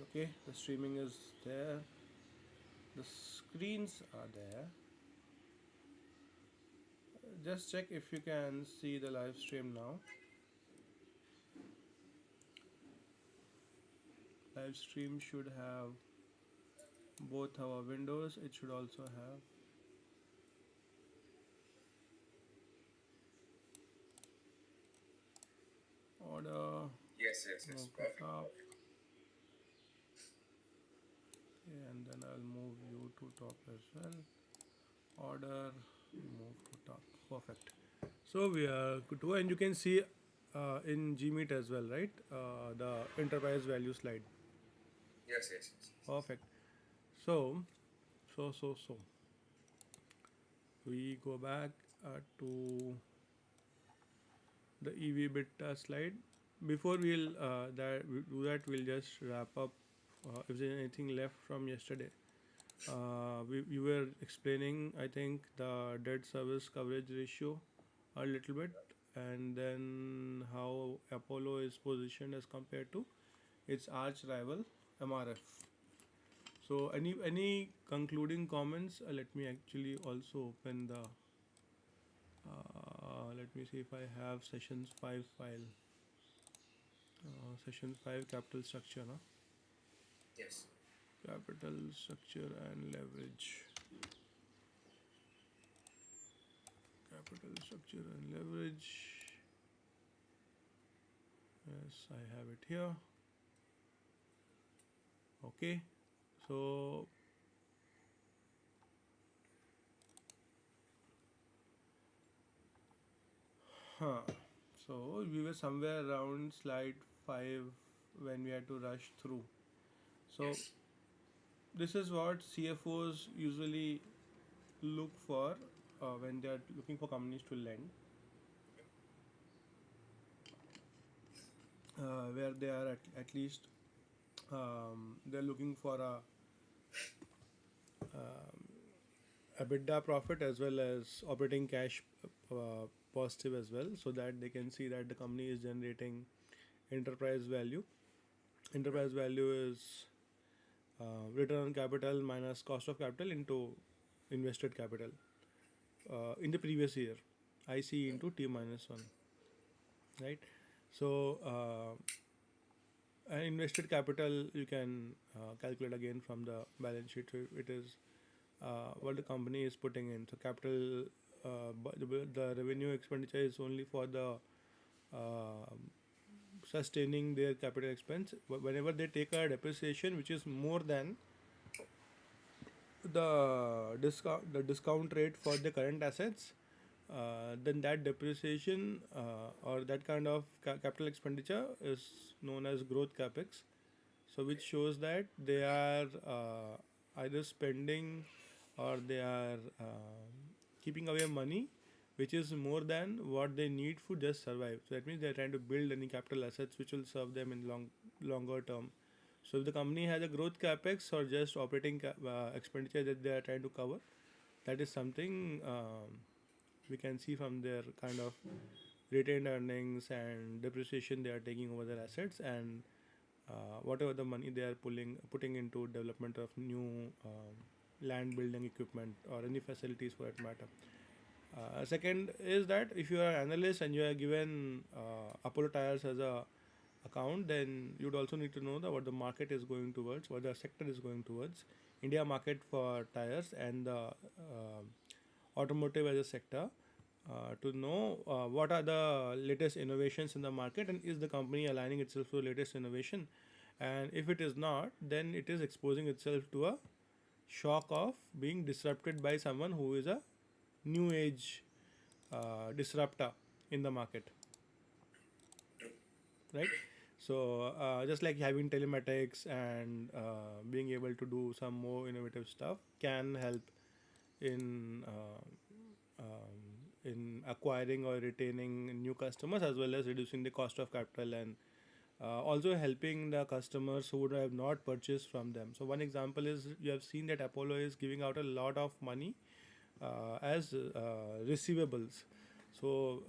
Okay, the streaming is there, the screens are there. Just check if you can see the live stream now. Live stream should have both our windows. It should also have order, Yes. move to Perfect. top. Okay, and then I'll move you to top as well. Order, move to top. Perfect. So we are good to go, and you can see in Gmeet as well, right? The enterprise value slide. Yes. Perfect. So we go back to the EV beta slide. Before we do that, we'll just wrap up. If there's anything left from yesterday, you were explaining, I think, the debt service coverage ratio a little bit, and then how Apollo is positioned as compared to its arch rival MRF. So, any concluding comments? Let me actually also open the. Let me see if I have sessions 5 file. Session 5 capital structure, no? Yes. Capital structure and leverage. Capital structure and leverage. Yes, I have it here. Okay, so huh. So we were somewhere around slide 5 when we had to rush through. So Yes. this is what CFOs usually look for when they are looking for companies to lend, where they are at least they're looking for a EBITDA profit as well as operating cash positive as well, so that they can see that the company is generating enterprise value. Enterprise value is return on capital minus cost of capital into invested capital in the previous year. IC into T minus 1, right? So invested capital you can calculate again from the balance sheet. So it is what the company is putting in. So capital, the revenue expenditure is only for the uh, sustaining their capital expense. Whenever they take a depreciation which is more than the discount rate for the current assets, then that depreciation or that kind of capital expenditure is known as growth capex. So which shows that they are either spending or they are keeping away money which is more than what they need to just survive. So that means they are trying to build any capital assets which will serve them in longer term. So if the company has a growth capex or just operating expenditure that they are trying to cover, that is something we can see from their kind of retained earnings and depreciation they are taking over their assets, and whatever the money they are putting into development of new land building equipment or any facilities for that matter. Second is that if you are an analyst and you are given Apollo Tires as a account, then you'd also need to know that what the market is going towards, what the sector is going towards. India market for tires and the automotive as a sector, to know what are the latest innovations in the market and is the company aligning itself to the latest innovation. And if it is not, then it is exposing itself to a shock of being disrupted by someone who is a new age disruptor in the market, right? So just like having telematics and being able to do some more innovative stuff can help in in acquiring or retaining new customers, as well as reducing the cost of capital, and also helping the customers who would have not purchased from them. So one example is you have seen that Apollo is giving out a lot of money as receivables. So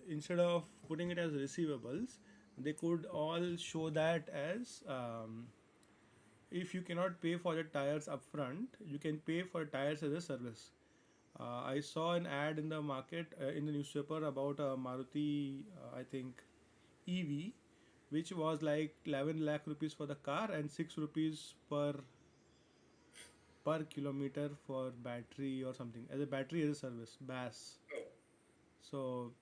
instead of putting it as receivables, they could all show that as if you cannot pay for the tires upfront, you can pay for tires as a service. I saw an ad in the market in the newspaper about a Maruti, I think EV, which was like 11 lakh rupees for the car and 6 rupees per kilometer for battery or something, as a battery as a service, BAS. Oh, So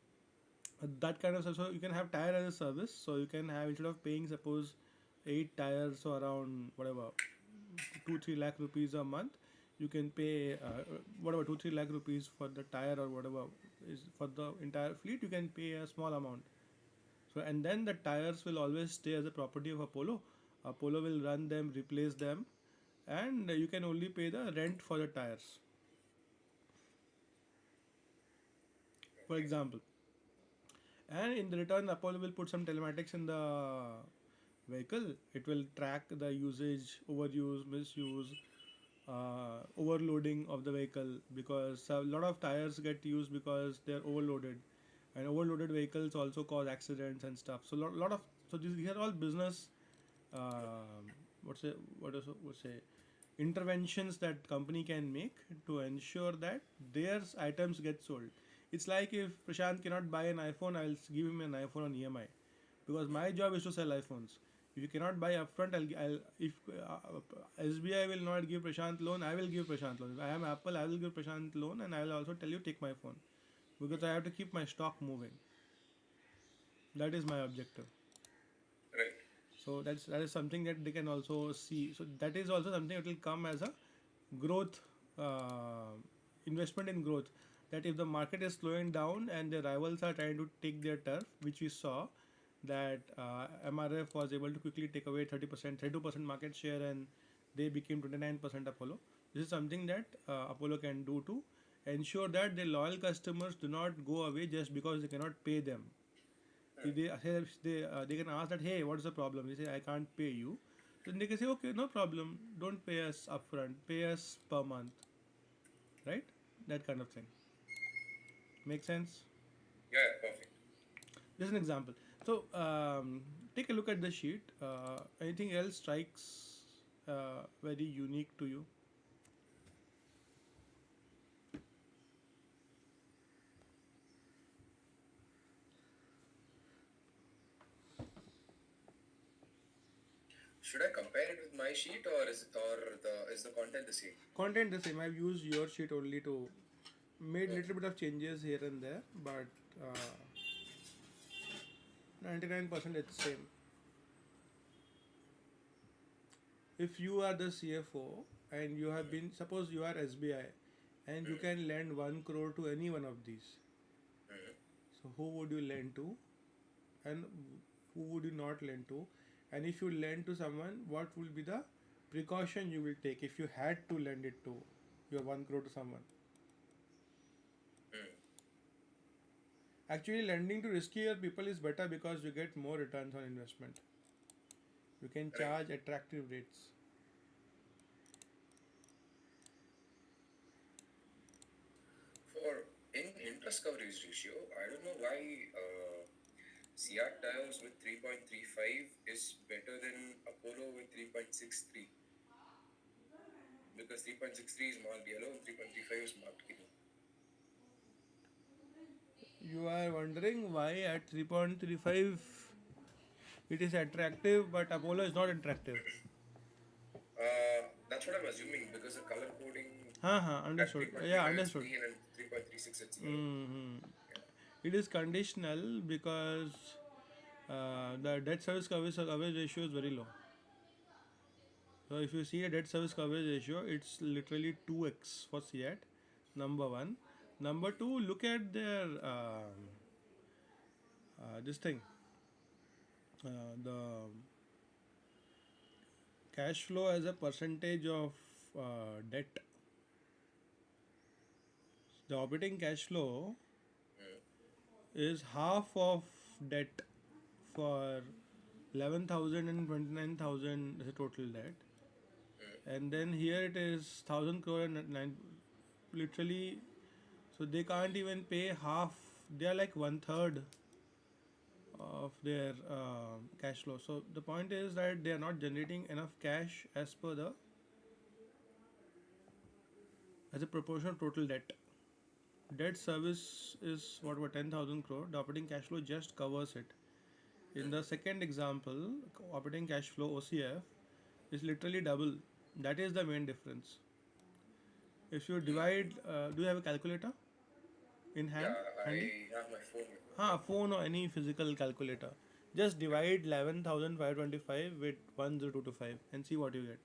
that kind of stuff. So you can have tire as a service. So you can have, instead of paying suppose 8 tires, so around whatever 2-3 lakh rupees a month, you can pay whatever 2-3 lakh rupees for the tire or whatever is for the entire fleet. You can pay a small amount. So and then the tires will always stay as a property of Apollo. Apollo will run them, replace them, and you can only pay the rent for the tires. For okay. example, and in the return, Apollo will put some telematics in the vehicle. It will track the usage, overuse, misuse, overloading of the vehicle, because a lot of tires get used because they're overloaded, and overloaded vehicles also cause accidents and stuff. So lot of, so these are all business, what's it, what's say interventions that company can make to ensure that their items get sold. It's like if Prashant cannot buy an iPhone, I'll give him an iPhone on EMI, because my job is to sell iPhones. If you cannot buy upfront, I'll if SBI will not give Prashant loan, I will give Prashant loan. If I am Apple, I will give Prashant loan, and I will also tell you take my phone, because I have to keep my stock moving. That is my objective. Right. So that is something that they can also see. So that is also something that will come as a growth, uh, investment in growth. That if the market is slowing down and the rivals are trying to take their turf, which we saw, that MRF was able to quickly take away 30%, 32% market share, and they became 29% Apollo. This is something that Apollo can do to ensure that the loyal customers do not go away just because they cannot pay them. If they can ask that, hey, what is the problem? They say, I can't pay you. Then they can say, okay, no problem. Don't pay us upfront. Pay us per month, right? That kind of thing. Make sense? Yeah, perfect. Just an example. So take a look at the sheet. Anything else strikes very unique to you? Should I compare it with my sheet, or is the content the same? Content the same. I've used your sheet only to made Okay. little bit of changes here and there, but 99% it's same. If you are the CFO and you have been, suppose you are SBI and you can lend 1 crore to any one of these, Mm-hmm. so who would you lend to, and who would you not lend to? And if you lend to someone, what will be the precaution you will take if you had to lend it to your 1 crore to someone? Mm. Actually, lending to riskier people is better because you get more returns on investment. You can Right. charge attractive rates. For in interest coverage ratio, I don't know why CR Tires with 3.35 is better than Apollo with 3.63, because 3.63 is marked yellow and 3.35 is marked green. You are wondering why at 3.35 it is attractive, but Apollo is not attractive. That's what I'm assuming, because the color coding at Understood. Yeah, 3.35 it's understood. green and 3.36 it's yellow. hmm Yeah. It is conditional because the debt service coverage ratio is very low. So if you see a debt service coverage ratio, it's literally 2x for CAT. Number one. Number two, look at their this thing, the cash flow as a percentage of debt. The operating cash flow Mm. is half of debt for 11,000 and 29,000 as a total debt, Mm. and then here it is 1,000 crore and nine, literally. So they can't even pay half. They are like one third of their cash flow. So the point is that they are not generating enough cash as per the as a proportion of total debt. Debt service is what about 10,000 crore. The operating cash flow just covers it. In the second example, operating cash flow OCF is literally double. That is the main difference. If you divide, do you have a calculator in hand Yeah, handy? I have my phone with me. Phone or any physical calculator. Just divide 11,525 with 10225 and see what you get.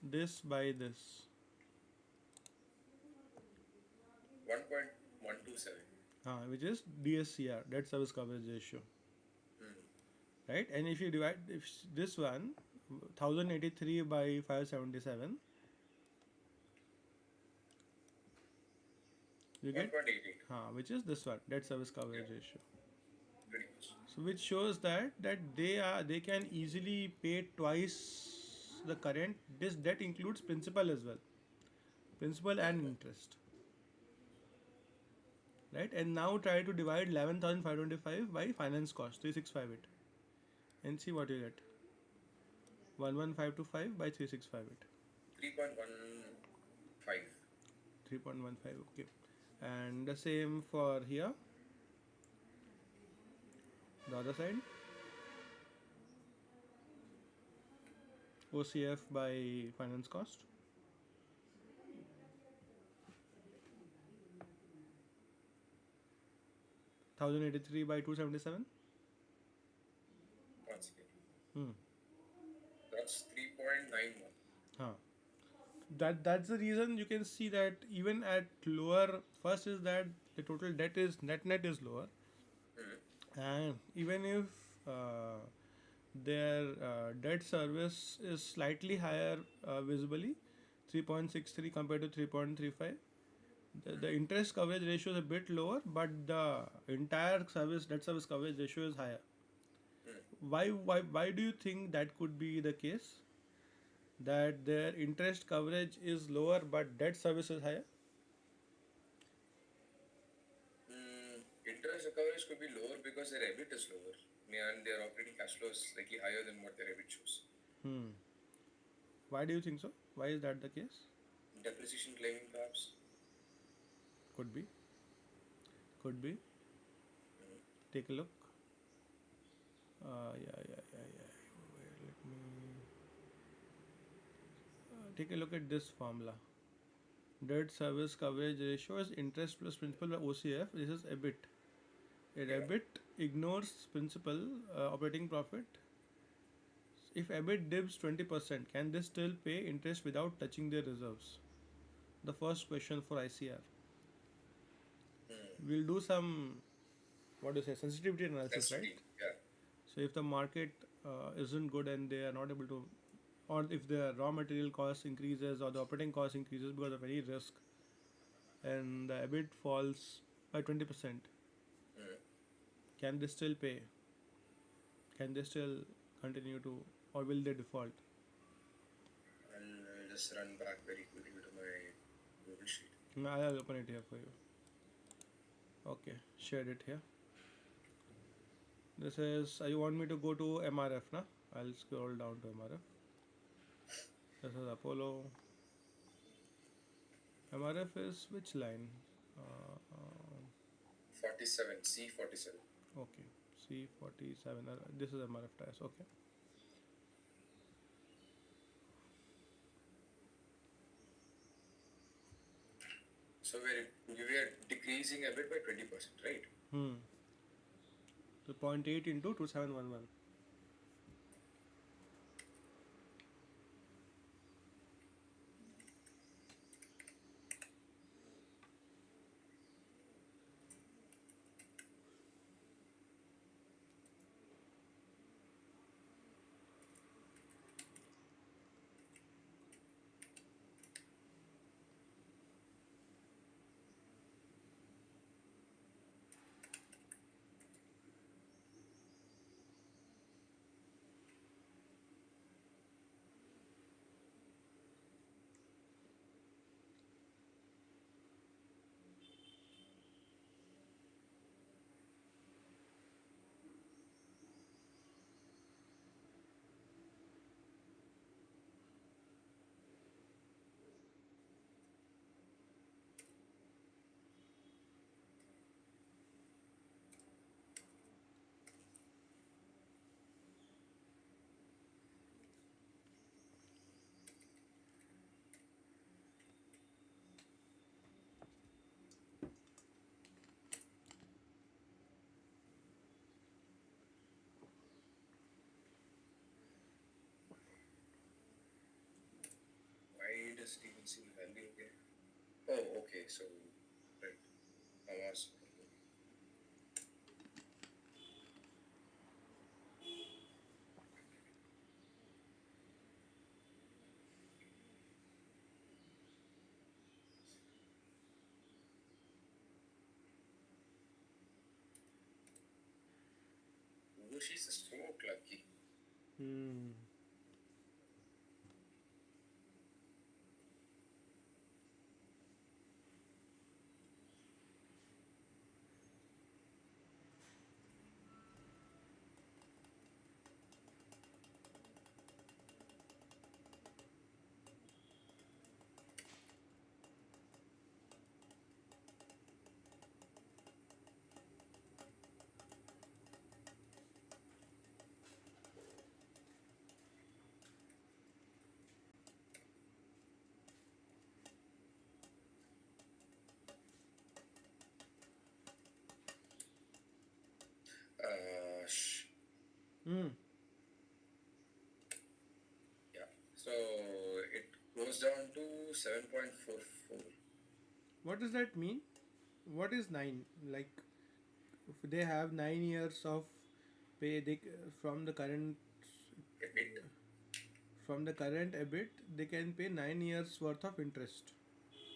This by this. 1.127. Which is DSCR, debt service coverage ratio. Hmm. Right? And if you divide if this one, 1083 by 577, you get 1.88. which is this one, debt service Yeah, coverage ratio. pretty much. So which shows that they can easily pay twice the current. This debt includes principal as well, principal and interest, right? And now try to divide 11,525 by finance cost 3658 and see what you get. 11525 by 3658. 3.15. 3.15. Okay, and the same for here, the other side. OCF by finance cost. 1083 by 277. One second. Hmm. That's 3.91. Huh. That's the reason you can see that even at lower, first is that the total debt is net is lower, Hmm. and even if uh, their debt service is slightly higher visibly, 3.63 compared to 3.35, the interest coverage ratio is a bit lower, but the entire service debt service coverage ratio is higher. Why do you think that could be the case? That their interest coverage is lower but debt service is higher? Interest coverage could be lower because their EBIT is lower, and their operating cash flow is slightly higher than what their EBIT shows. Hmm. Why do you think so? Why is that the case? Depreciation claiming, perhaps. Could be. Could be. Take a look. Yeah. Wait, let me take a look at this formula. Debt service coverage ratio is interest plus principal by OCF. This is EBIT. Yeah. EBIT ignores principal operating profit. If EBIT dips 20%, can they still pay interest without touching their reserves? The first question for ICR. We'll do some, what do you say, sensitivity analysis, right? Sensitivity. Yeah. So if the market isn't good and they are not able to, or if the raw material cost increases or the operating cost increases because of any risk, and the EBIT falls by 20%, can they still pay? Can they still continue to, or will they default? I'll just run back very quickly to my Google sheet. I'll open it here for you. Okay, shared it here. This is, you want me to go to MRF, na? I'll scroll down to MRF. This is Apollo. MRF is which line? 47. C47. Okay, C47. This is MRF tires. Okay. So we are decreasing EBIT by 20%, right? So 0.8 into 2711. Steven Seal value again. Oh, okay. So, right. Awas. She's so clucky. Hmm. Uh, sh- Hmm. yeah. So it goes down to 7.44. What does that mean? What is nine? Like, if they have 9 years of pay, from the current EBIT. EBIT, they can pay 9 years worth of interest.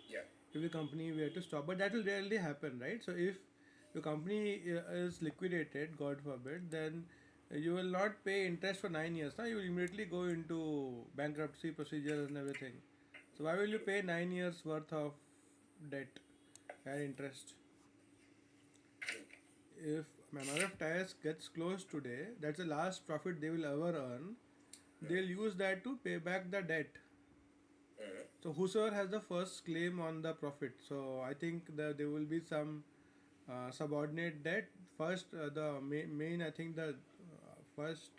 Yeah. If the company were to stop, but that will rarely happen, right? So if your company is liquidated, God forbid, then you will not pay interest for 9 years. Now you will immediately go into bankruptcy procedures and everything. So why will you pay 9 years worth of debt and interest? If MRF tires gets closed today, that's the last profit they will ever earn. They'll use that to pay back the debt. Mm-hmm. So whosoever has the first claim on the profit. So I think that there will be some subordinate debt. First, the main I think the first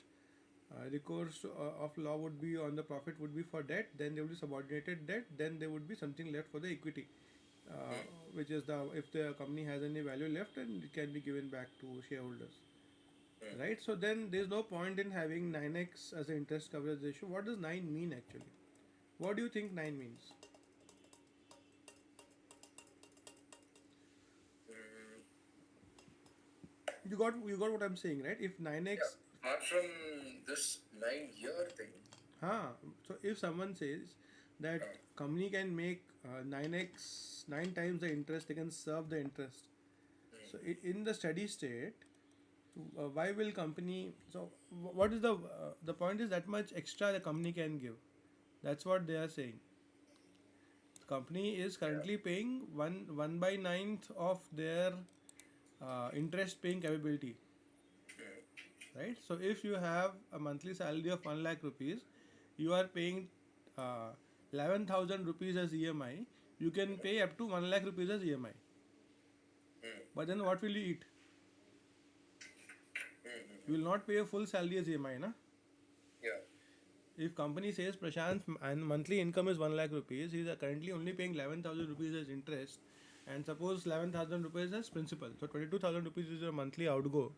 recourse of law would be on the profit would be for debt. Then there will be subordinated debt. Then there would be something left for the equity, uh, which is the if the company has any value left, and it can be given back to shareholders. Right. So then there is no point in having 9x as an interest coverage ratio. What does 9 mean actually? What do you think 9 means? Mm, You got what I'm saying, right? If yeah. 9x, Apart from this 9 year thing, huh? So if someone says that uh, company can make 9x 9 times the interest, they can serve the interest. So in the steady state, why will company? So what is the point? Is that much extra the company can give? That's what they are saying. The company is yeah. currently paying one by ninth of their interest paying capability, right? So if you have a monthly salary of 1 lakh rupees, you are paying uh, 11,000 rupees as EMI. You can pay up to 1 lakh rupees as EMI. But then what will you eat? You will not pay a full salary as EMI, na? Yeah. If company says Prashant's and monthly income is 1 lakh rupees, he is currently only paying 11,000 rupees as interest, and suppose 11,000 rupees as principal. So 22,000 rupees is your monthly outgo.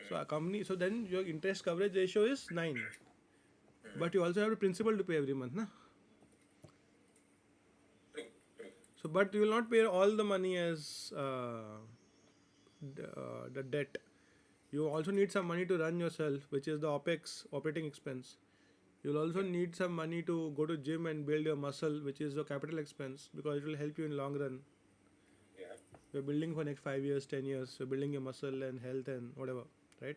So a company, so then your interest coverage ratio is 9. But you also have the principal to pay every month, na? True. True. So, but you will not pay all the money as the debt. You also need some money to run yourself, which is the OPEX, operating expense. You'll also Yeah. need some money to go to gym and build your muscle, which is the capital expense, because it will help you in long run. Yeah. You're building for next 5 years, 10 years. You're building your muscle and health and whatever, right?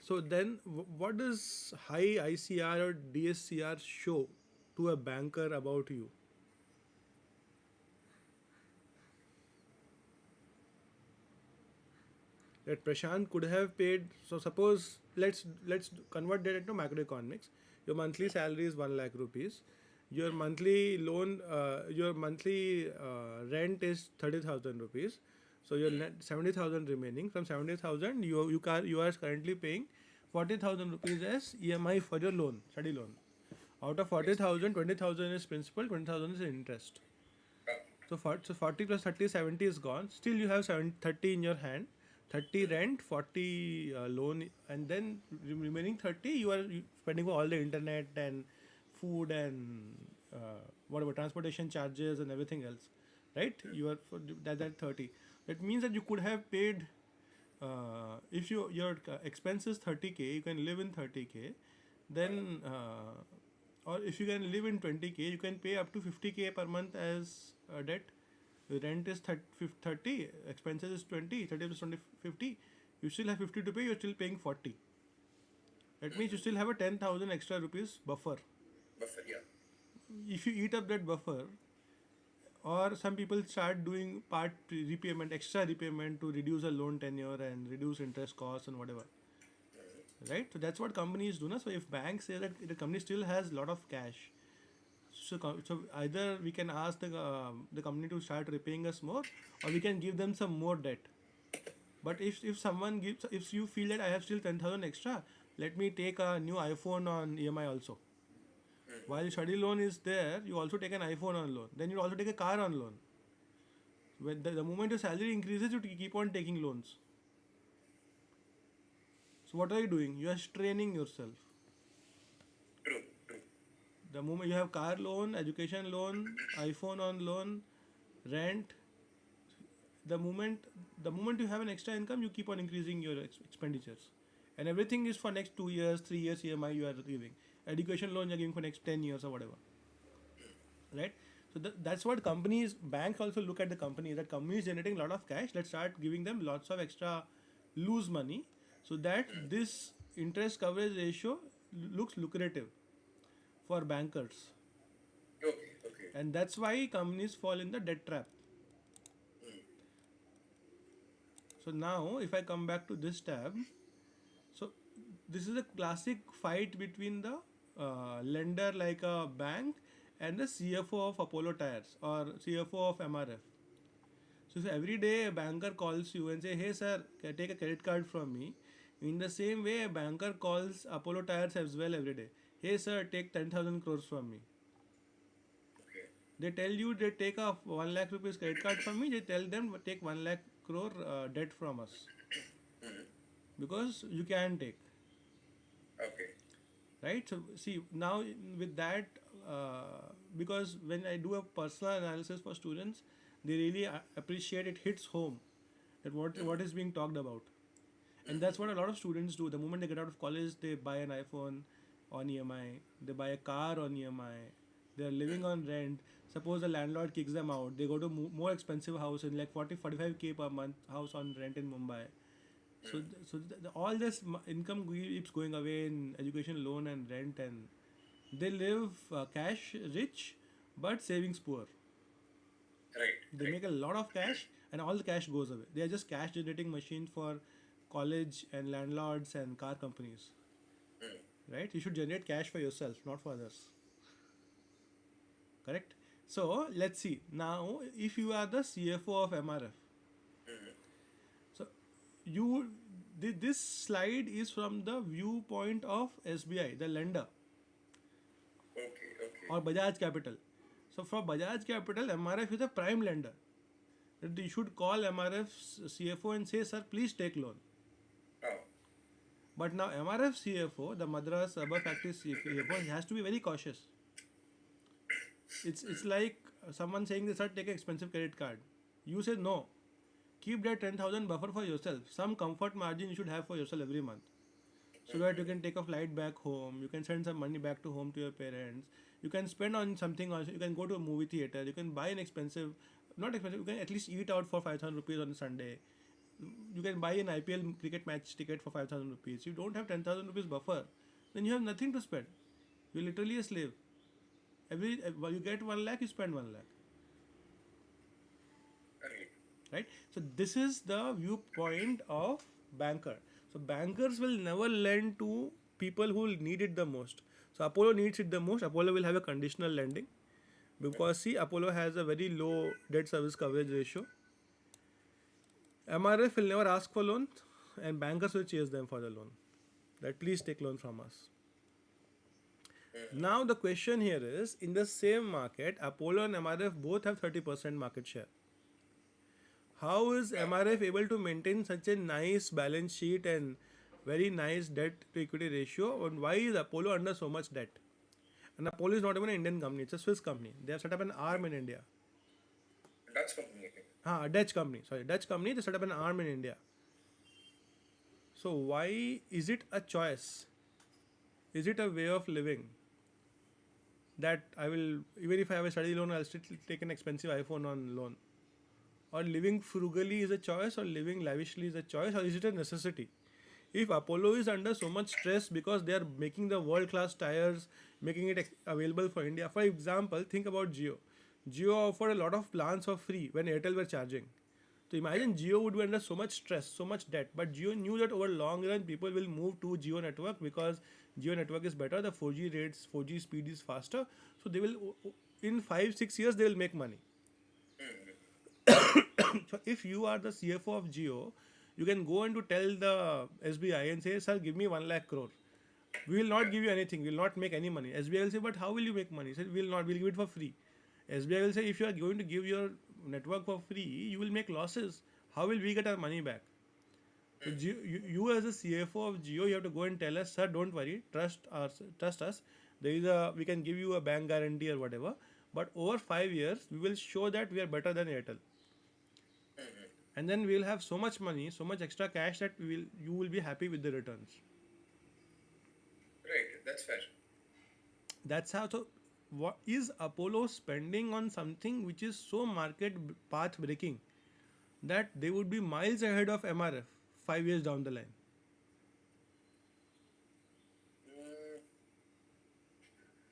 So then, what does high ICR or DSCR show to a banker about you? That Prashant could have paid. So suppose let's convert that into macroeconomics. Your monthly salary is 1 lakh rupees. Your monthly your monthly rent is 30,000 rupees. So your net 70,000 remaining. From 70,000, you are currently paying 40,000 rupees as EMI for your loan, study loan. Out of Yes. 40,000, 20,000 is principal, 20,000 is interest. Uh, So 40 plus 30, 70 is gone. Still you have 30 in your hand. 30 rent, 40 loan, and then remaining 30 you are spending for all the internet and food and whatever transportation charges and everything else, right? You are for that 30. That means that you could have paid, if your expense is 30K, you can live in 30K, then or if you can live in 20K, you can pay up to 50K per month as debt. The rent is 30, expenses is 20, 30 plus 20, 50. You still have 50 to pay, you're still paying 40. That means you still have a 10,000 extra rupees buffer. Buffer, yeah. If you eat up that buffer, or some people start doing part repayment, extra repayment to reduce a loan tenure and reduce interest costs and whatever, right? So that's what companies do now. So if bank say that the company still has a lot of cash, so either we can ask the company to start repaying us more, or we can give them some more debt. But if someone gives, if you feel that I have still 10,000 extra, let me take a new iPhone on EMI also. While study loan is there, you also take an iPhone on loan. Then you also take a car on loan. When the moment your salary increases, you keep on taking loans. So what are you doing? You are straining yourself. True, true. The moment you have car loan, education loan, iPhone on loan, rent, the moment the moment you have an extra income, you keep on increasing your expenditures, and everything is for next 2 years, 3 years EMI you are giving. Education loan you're giving for next 10 years or whatever, right? So that's what companies, banks also look at the company, that company is generating a lot of cash. Let's start giving them lots of extra loose money, so that this interest coverage ratio looks lucrative for bankers, Okay, okay. and that's why companies fall in the debt trap. So now if I come back to this tab, so this is a classic fight between the lender like a bank and the CFO of Apollo Tires or CFO of MRF. So if every day a banker calls you and say, "Hey sir, can I take a credit card from me?" In the same way, a banker calls Apollo Tires as well every day. "Hey sir, take 10,000 crores from me." Okay. They tell you they take a 1 lakh rupees credit card from me. They tell them take 1 lakh crore debt from us, because you can take, Okay. right? So see now with that, because when I do a personal analysis for students, they really appreciate, it hits home that what is being talked about. And that's what a lot of students do. The moment they get out of college, they buy an iPhone on EMI, they buy a car on EMI, they're living on rent. Suppose the landlord kicks them out, they go to more expensive house in like 40 45K per month house on rent in Mumbai. So all this income keeps going away in education loan and rent, and they live cash rich but savings poor. Right, They right. make a lot of cash and all the cash goes away. They are just cash generating machines for college and landlords and car companies, right? You should generate cash for yourself, not for others, correct? So let's see now, if you are the CFO of MRF, so you this slide is from the viewpoint of SBI, the lender, Okay, okay. or Bajaj Capital. So for Bajaj Capital, MRF is a prime lender. That you should call MRF's CFO and say, "Sir, please take loan." Oh, But now MRF CFO, the Madras Rubber Factory CFO, he has to be very cautious. It's like someone saying, "Sir, take an expensive credit card." You say no. Keep that 10,000 buffer for yourself. Some comfort margin you should have for yourself every month, so that you can take a flight back home. You can send some money back to home to your parents. You can spend on something also. You can go to a movie theater. You can buy an expensive, not expensive. You can at least eat out for 5,000 rupees on a Sunday. You can buy an IPL cricket match ticket for 5,000 rupees. You don't have 10,000 rupees buffer, then you have nothing to spend. You're literally a slave. You get 1 lakh, you spend 1 lakh, right. right? So this is the viewpoint of banker. So bankers will never lend to people who need it the most. So Apollo needs it the most. Apollo will have a conditional lending, because see, Apollo has a very low debt service coverage ratio. MRF will never ask for loans, and bankers will chase them for the loan. That please take loan from us. Now the question here is, in the same market, Apollo and MRF both have 30% market share. How is MRF able to maintain such a nice balance sheet and very nice debt to equity ratio, and why is Apollo under so much debt? And Apollo is not even an Indian company; it's a Swiss company. They have set up an arm in India. Dutch company, I think. A Dutch company. Sorry, Dutch company. They set up an arm in India. So why is it a choice? Is it a way of living that I will, even if I have a study loan, I'll still take an expensive iPhone on loan? Or living frugally is a choice, or living lavishly is a choice, or is it a necessity? If Apollo is under so much stress because they are making the world class tires, making it available for India. For example, think about Geo. Geo offered a lot of plans for free when Airtel were charging. So Yeah. imagine Geo would be under so much stress, so much debt, but Geo knew that over long run people will move to Geo network because Geo network is better. The 4G rates, 4G speed is faster. So they will, in 5 6 years, they will make money. So if you are the CFO of Geo, you can go and to tell the SBI and say, "Sir, give me 1 lakh crore. We will not Yeah. give you anything. We will not make any money." SBI will say, "But how will you make money?" He said, "We will not. We'll give it for free." SBI will say, "If you are going to give your network for free, you will make losses. How will we get our money back?" So you as a CFO of Geo, you have to go and tell us, "Sir, don't worry. Trust us. There is a we can give you a bank guarantee or whatever. But over 5 years, we will show that we are better than Airtel, and then we will have so much money, so much extra cash that you will be happy with the returns." Right. That's fair. That's how. So what is Apollo spending on something which is so market path breaking that they would be miles ahead of MRF 5 years down the line? Mm,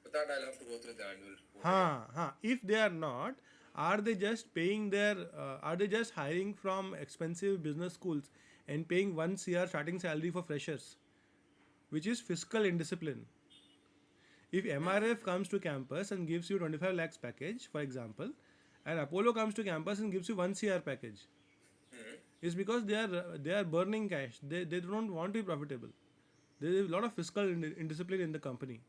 but that I'll have to go through the annual report again. Ha. If they are not, are they just paying their? Are they just hiring from expensive business schools and paying 1 CR starting salary for freshers, which is fiscal indiscipline? If MRF comes to campus and gives you 25 lakhs package, for example, and Apollo comes to campus and gives you 1 CR package, it's because they are burning cash. They don't want to be profitable. There is a lot of fiscal indiscipline in the company.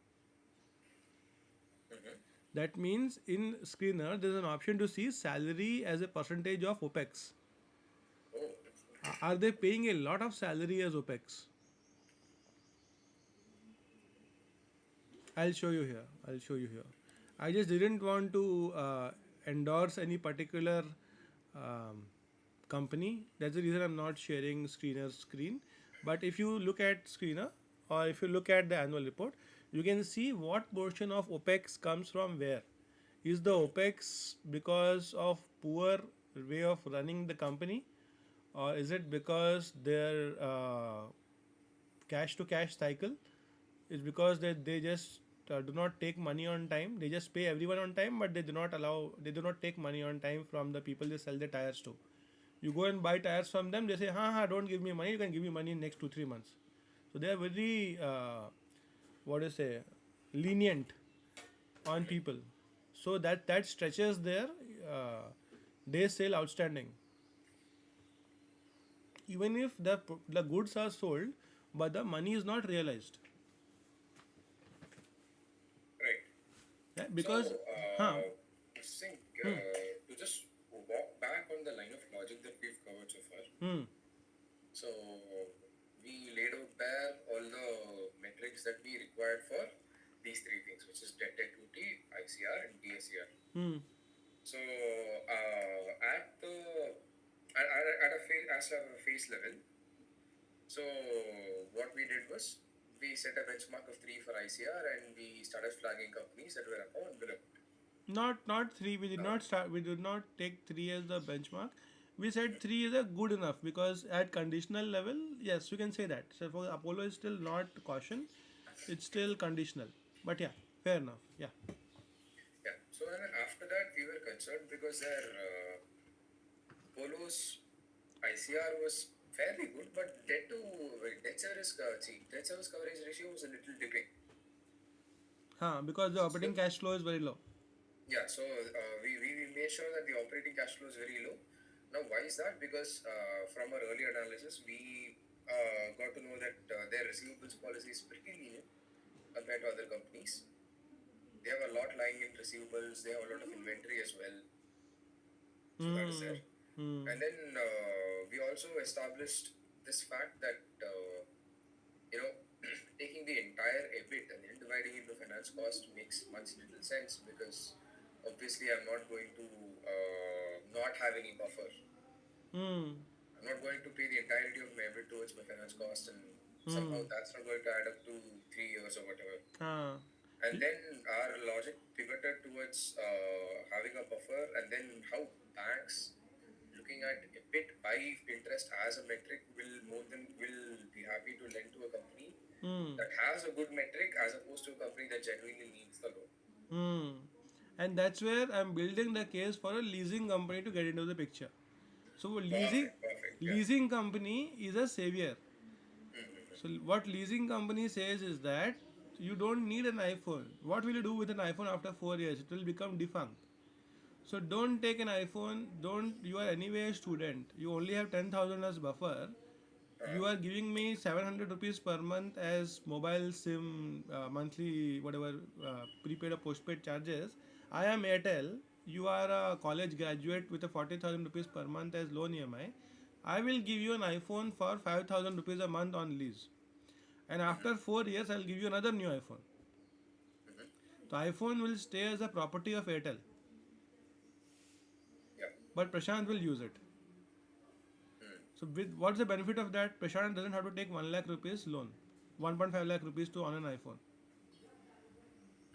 That means in Screener there is an option to see salary as a percentage of OPEX. Oh, Are they paying a lot of salary as OPEX? I'll show you here. I'll show you here. I just didn't want to endorse any particular um, company. That's the reason I'm not sharing Screener's screen. But if you look at Screener, or if you look at the annual report, you can see what portion of OPEX comes from where. Is the OPEX because of poor way of running the company, or is it because their cash to cash cycle is because they just do not take money on time. They just pay everyone on time, but they do not take money on time from the people they sell the tires to. You go and buy tires from them, they say, ha, don't give me money, you can give me money in next 2 3 months. So they are very, what do you say, lenient on people. So that stretches their uh, day sale outstanding. Even if the goods are sold, but the money is not realized. right. Yeah, So, because, huh, I think hmm, to just walk back on the line of logic that we've covered so far. hmm, So, we laid out there all the metrics that we required for these three things, which is debt equity, ICR, and DSCR. hmm. So, at the at a face as a face level, so what we did was we set a benchmark of 3 for ICR, and we started flagging companies that were above and below. Not three. We did Now, not start. We did not take three as the benchmark. We said three is a good enough because at conditional level, yes, you can say that. So for Apollo is still not caution, it's still conditional. But yeah, fair enough. Yeah. yeah. So and then after that, we were concerned because their Polo's ICR was fairly good, but debt service coverage ratio was a little dipping. Huh, because the So operating cash flow is very low. yeah, so we made sure that the operating cash flow is very low. Now, why is that? Because from our early analysis, we got to know that their receivables policy is pretty lenient compared to other companies. They have a lot lying in receivables. They have a lot of inventory as well. So that is Hmm. there. Hmm. And then we also established this fact that you know taking the entire EBIT and then dividing into finance cost makes much little sense because obviously I'm not going to not have any buffer. Hmm. I'm not going to pay the entirety of my EBIT towards my finance cost, and somehow Hmm. that's not going to add up to 3 years or whatever. Ah. And then our logic pivoted towards having a buffer, and then how banks looking at EBIT by interest as a metric will be happy to lend to a company Hmm. that has a good metric as opposed to a company that genuinely needs the loan. Hmm. And that's where I'm building the case for a leasing company to get into the picture. So Perfect, yeah. leasing company is a savior. So Mm-hmm. what leasing company says is that you don't need an iPhone. What will you do with an iPhone after 4 years? It will become defunct. So don't take an iPhone. Don't. You are anyway a student. You only have 10,000 as buffer. Uh, You are giving me 700 rupees per month as mobile SIM monthly whatever prepaid or postpaid charges. I am Airtel. You are a college graduate with a 40,000 rupees per month as loan EMI. I will give you an iPhone for 5,000 rupees a month on lease. And after 4 years, I'll give you another new iPhone. mm-hmm. The iPhone will stay as a property of Airtel, Yeah. but Prashant will use it. Mm. So, with what's the benefit of that? Prashant doesn't have to take 1 lakh rupees loan, 1.5 lakh rupees to own an iPhone,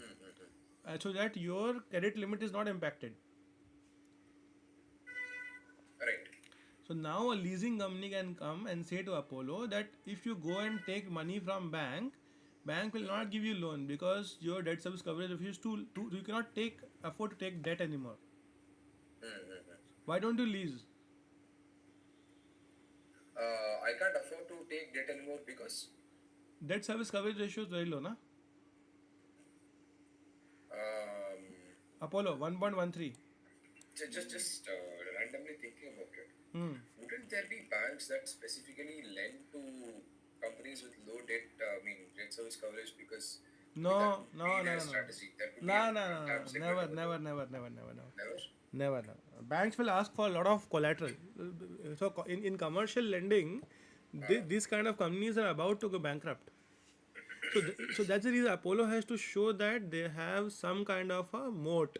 Mm-hmm. so that your credit limit is not impacted. Right. So now a leasing company can come and say to Apollo that if you go and take money from bank will not give you loan because your debt service coverage is too you cannot take afford to take debt anymore. Mm-hmm. Why don't you lease? I can't afford to take debt anymore because Debt service coverage ratio is very low, na? um, Apollo 1.13. just randomly thinking about it. Hmm. Wouldn't there be banks that specifically lend to companies with low debt? I mean, debt service coverage because maybe that No, would be no, no, their no, no. strategy. That would be No, an no, no, untapped no. segment Never, over there. never, never, never, never, never. Never. Never, never. Banks will ask for a lot of collateral. So in commercial lending, Uh, these kind of companies are about to go bankrupt. So that's the reason Apollo has to show that they have some kind of a moat,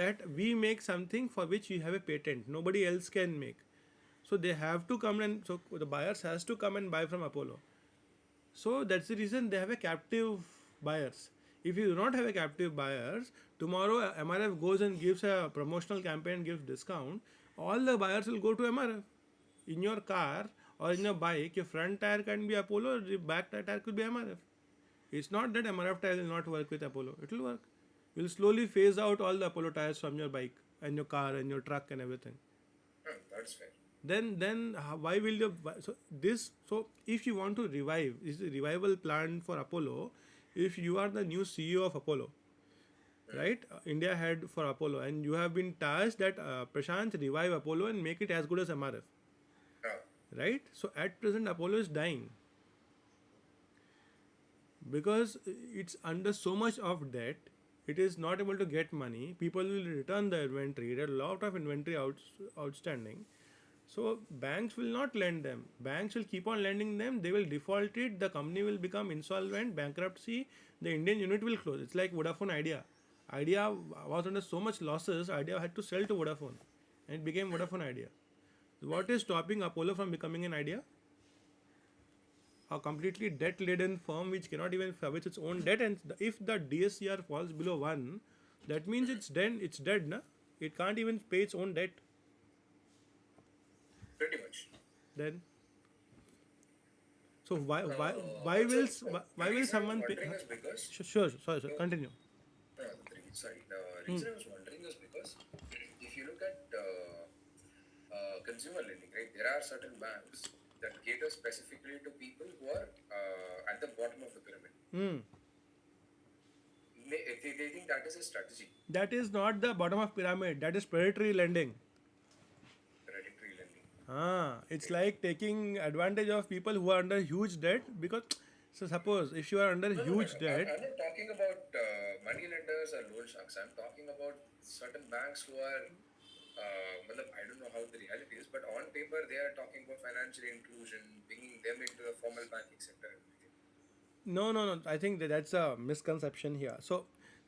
that we make something for which we have a patent. Nobody else can make. So they have to come and so the buyers has to come and buy from Apollo. So that's the reason they have a captive buyers. If you do not have a captive buyers, tomorrow MRF goes and gives a promotional campaign, gives discount, all the buyers will go to MRF. In your car or in your bike, your front tire can be Apollo, the back tire could be MRF. It's not that MRF tire will not work with Apollo. It will work. You'll slowly phase out all the Apollo tires from your bike and your car and your truck and everything. that's fair. Then why will you so this so if you want to revive is a revival plan for Apollo. If you are the new CEO of Apollo, Mm. right, India head for Apollo, and you have been tasked that Prashant revive Apollo and make it as good as MRF, Uh, right? So at present Apollo is dying because it's under so much of debt. It is not able to get money. People will return the inventory. There are a lot of inventory outstanding. So banks will not lend them. Banks will keep on lending them. They will default it. The company will become insolvent, bankruptcy. The Indian unit will close. It's like Vodafone Idea. Idea was under so much losses. Idea had to sell to Vodafone, and it became Vodafone Idea. What is stopping Apollo from becoming an Idea? A completely debt-laden firm which cannot even service its own debt, and if the DSCR falls below 1, that means it's dead, na? It can't even pay its own debt. Pretty much. Then so Also, the why will reason I was someone pay? wondering is because Sure, sorry, no, continue. the reason I was wondering is because if you look at consumer lending, right, there are certain banks that cater specifically to people who are at the bottom of the pyramid. Hmm. They think that is a strategy, That is not the bottom of pyramid. That is predatory lending. predatory lending. It's Okay. like taking advantage of people who are under huge debt because. So suppose if you are under No. huge debt. I'm not talking about money lenders or loan sharks. I'm talking about certain banks who are, I don't know how the reality is, but on paper they are talking about financial inclusion, bringing them into the formal banking sector and everything. No, no, no. I think that's a misconception here. So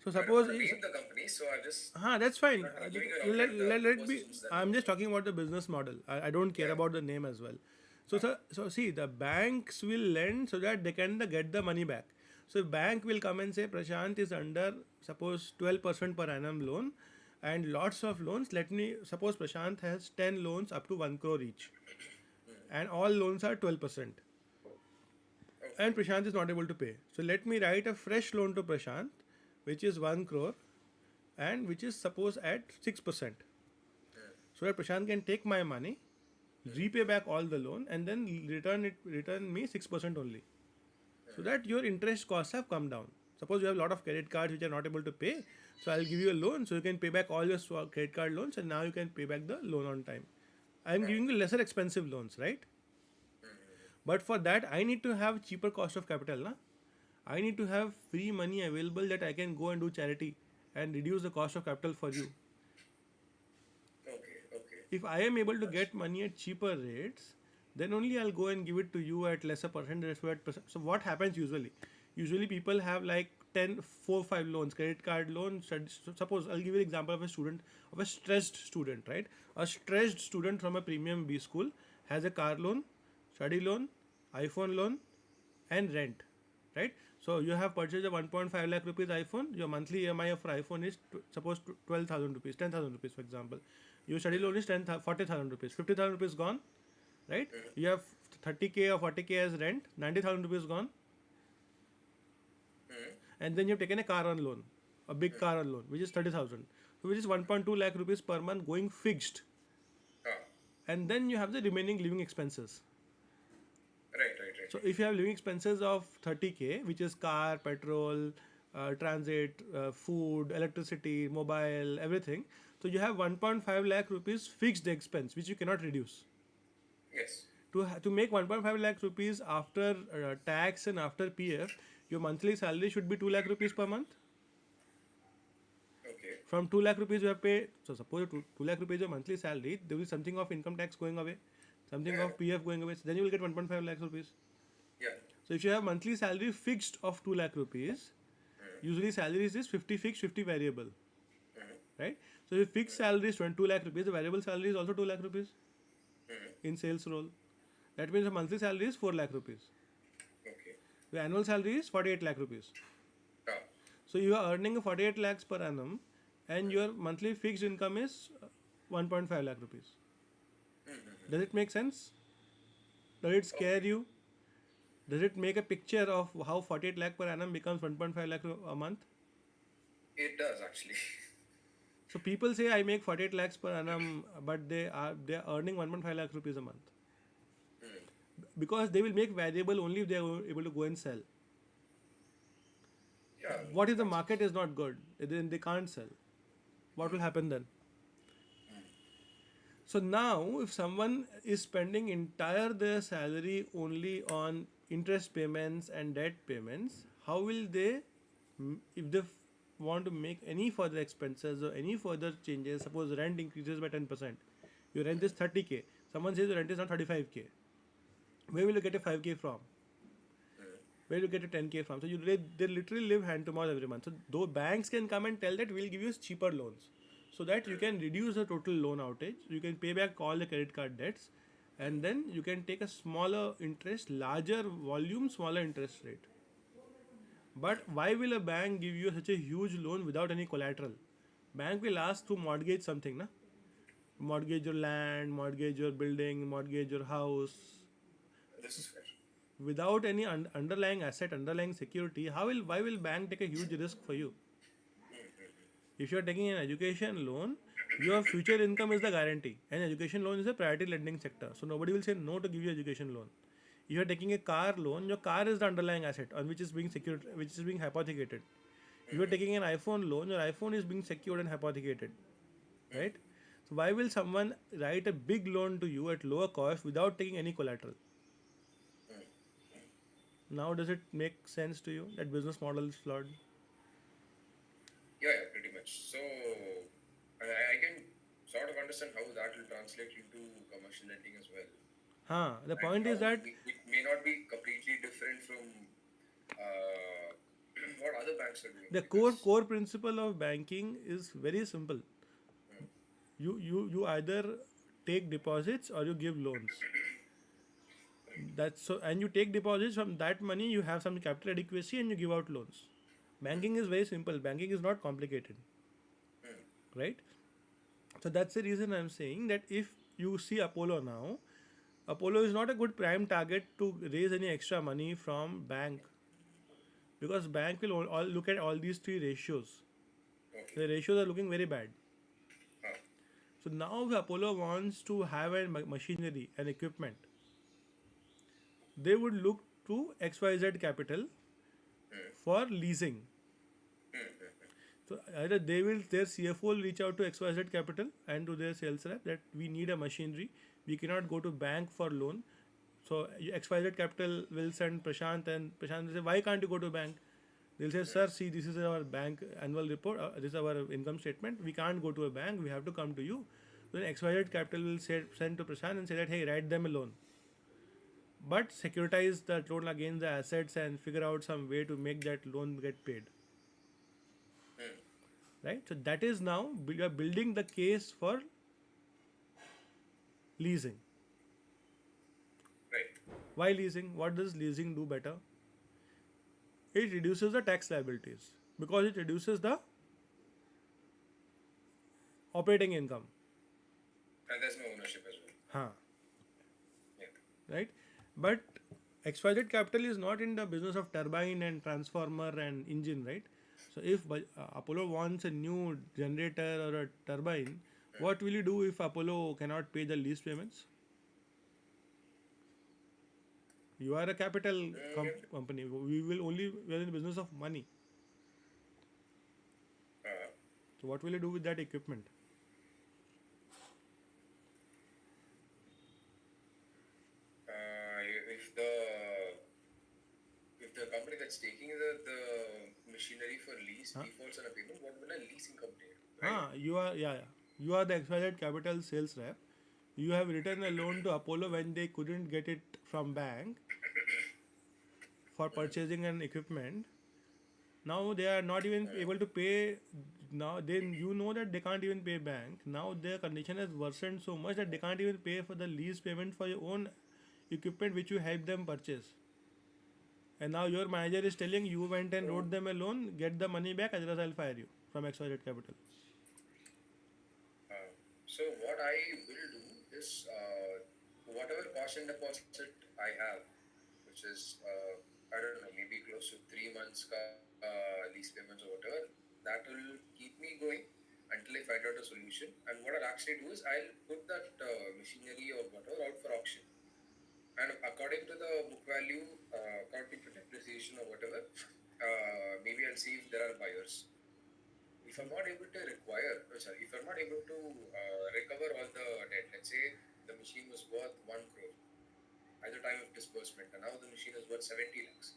I don't suppose want to is, name the company, so I'm just that's fine. not giving you Let, outright the let it be. positions that I'm are just there. talking about the business model. I don't care Yeah. about the name as well. So, Uh, so see, the banks will lend so that they can get the money back. So, if bank will come and say Prashant is under suppose 12% per annum loan, and lots of loans. Let me suppose Prashant has 10 loans up to 1 crore each, and all loans are 12%, okay. and Prashant is not able to pay. So let me write a fresh loan to Prashant, which is 1 crore, and which is suppose at 6%. So that Prashant can take my money, repay back all the loan, and then return me 6% only. So that your interest costs have come down. Suppose you have a lot of credit cards which are not able to pay, so I'll give you a loan so you can pay back all your credit card loans, and now you can pay back the loan on time. I'm giving you lesser expensive loans, right? But for that, I need to have cheaper cost of capital. Na? I need to have free money available that I can go and do charity and reduce the cost of capital for you. Okay. Okay. If I am able to That's get money at cheaper rates, then only I'll go and give it to you at lesser percentage. So what happens usually? Usually people have like 10, 4, 5 loans, credit card loans. Suppose I'll give you an example of a student, of a stressed student, right? A stressed student from a premium B school has a car loan, study loan, iPhone loan, and rent, right? So you have purchased a 1.5 lakh rupees iPhone. Your monthly EMI for iPhone is suppose 12,000 rupees, 10,000 rupees, for example. Your study loan is 40,000 rupees, 50,000 rupees gone, right? You have 30k or 40k as rent, 90,000 rupees gone, and then you've taken a car on loan, a big car on loan, which is 30,000, so which is 1.2 lakh rupees per month going fixed, ah, and then you have the remaining living expenses. right, right, right, So right. if you have living expenses of 30k, which is car, petrol, transit, food, electricity, mobile, everything, so you have 1.5 lakh rupees fixed expense which you cannot reduce. Yes. To make 1.5 lakh rupees after tax and after PF, your monthly salary should be 2 lakh rupees per month. Okay. From 2 lakh rupees you have paid. So suppose 2 lakh rupees your monthly salary, there will be something of income tax going away, something Yeah. of PF going away. So then you will get 1.5 lakhs rupees. Yeah. So if you have monthly salary fixed of 2 lakh rupees, usually salaries is 50 fixed, 50 variable, right? So if fixed salary is 22 lakh rupees, the variable salary is also 2 lakh rupees in sales role. That means the monthly salary is 4 lakh rupees. Okay. The annual salary is 48 lakh rupees. Ah. So you are earning 48 lakhs per annum, and your monthly fixed income is 1.5 lakh rupees. Does it make sense? Does it scare Okay. you? Does it make a picture of how 48 lakh per annum becomes 1.5 lakh a month? It does actually. So people say I make 48 lakhs per annum, but they are earning 1.5 lakh rupees a month, because they will make variable only if they are able to go and sell. Yeah. What if the That's market is not good? Then they can't sell. What will happen then? So now, if someone is spending entire their salary only on interest payments and debt payments, how will they, if they want to make any further expenses or any further changes? Suppose rent increases by 10%, your rent is 30k. Someone says your rent is now 35k. Where will you get a 5k from? Where you get a 10k from? So they literally live hand to mouth every month. So though banks can come and tell that we'll give you cheaper loans, so that you can reduce the total loan outage, you can pay back all the credit card debts, and then you can take a smaller interest, larger volume, smaller interest rate. But why will a bank give you such a huge loan without any collateral? Bank will ask to mortgage something, na? Mortgage your land, mortgage your building, mortgage your house. this is fair. Without any underlying asset, underlying security, why will bank take a huge risk for you? If you are taking an education loan, your future income is the guarantee. And education loan is a priority lending sector, so nobody will say no to give you education loan. If you are taking a car loan, your car is the underlying asset on which is being secured, which is being hypothecated. If you are taking an iPhone loan, your iPhone is being secured and hypothecated, right? So why will someone write a big loan to you at lower cost without taking any collateral? Now, does it make sense to you that business model is flawed? Yeah, yeah, pretty much. So I can sort of understand how that will translate into commercial lending as well, The and point how is that it may not be completely different from uh, what other banks are doing The because core principle of banking is very simple. mm, You either take deposits or you give loans. That's so, and you take deposits from that money. You have some capital adequacy, and you give out loans. mm, Banking is very simple. Banking is not complicated, mm, right? So that's the reason I'm saying that if you see Apollo now, Apollo is not a good prime target to raise any extra money from bank, because bank will all look at all these three ratios. okay. The ratios are looking very bad. Huh. So now the Apollo wants to have a machinery and equipment. They would look to XYZ Capital Mm, for leasing. mm, mm, mm, So either they will, their CFO will reach out to XYZ Capital and to their sales rep that we need a machinery. We cannot go to bank for loan. So XYZ Capital will send Prashant, and Prashant will say, why can't you go to bank? They'll say, sir, see, this is our bank annual report. This is our income statement. We can't go to a bank. We have to come to you. Then XYZ Capital will send to Prashant and say that, hey, write them a loan. But securitize that loan against the assets and figure out some way to make that loan get paid. mm. Right? So that is now we are building the case for leasing. Right. Why leasing? What does leasing do better? It reduces the tax liabilities because it reduces the operating income. And there's no ownership as well. Huh. Yeah. Right? But XYZ Capital is not in the business of turbine and transformer and engine, right? So if Apollo wants a new generator or a turbine, what will you do if Apollo cannot pay the lease payments? You are a capital Mm, company. We are in the business of money. uh, So what will you do with that equipment? if the company that's taking the machinery for lease Huh? defaults on a payment, what will a leasing company do, right? Ah, you are, yeah, yeah. You are the XYZ Capital sales rep. You have written a loan to Apollo when they couldn't get it from bank for Mm, purchasing an equipment. Now they are not even mm. able to pay. Now then you know that they can't even pay bank. Now their condition has worsened so much that they can't even pay for the lease payment for your own equipment which you helped them purchase. And now your manager is telling you went and So, wrote them a loan, get the money back, otherwise I'll fire you from XYZ Capital. uh, so what I will do is whatever caution deposit I have, which is I don't know, maybe close to 3 months lease payments or whatever, that will keep me going until I find out a solution. And what I'll actually do is I'll put that machinery or whatever out for auction. And according to the book value, accounting for depreciation or whatever, maybe I'll see if there are buyers. If I'm not able to if I'm not able to recover all the debt, let's say the machine was worth 1 crore at the time of disbursement, and now the machine is worth 70 lakhs.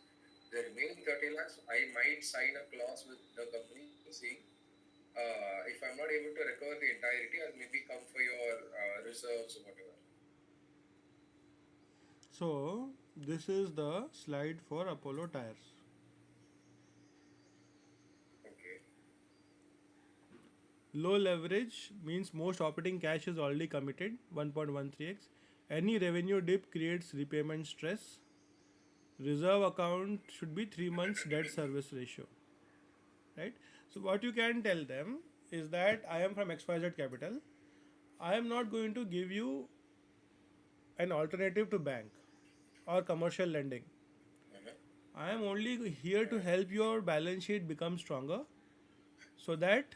The remaining 30 lakhs, I might sign a clause with the company saying, if I'm not able to recover the entirety, I'll maybe come for your reserves or whatever. So this is the slide for Apollo tires. Okay. Low leverage means most operating cash is already committed, 1.13x. Any revenue dip creates repayment stress. Reserve account should be 3 months debt service ratio, right? So what you can tell them is that I am from XYZ Capital. I am not going to give you an alternative to bank or commercial lending. Mm-hmm. I am only here to help your balance sheet become stronger so that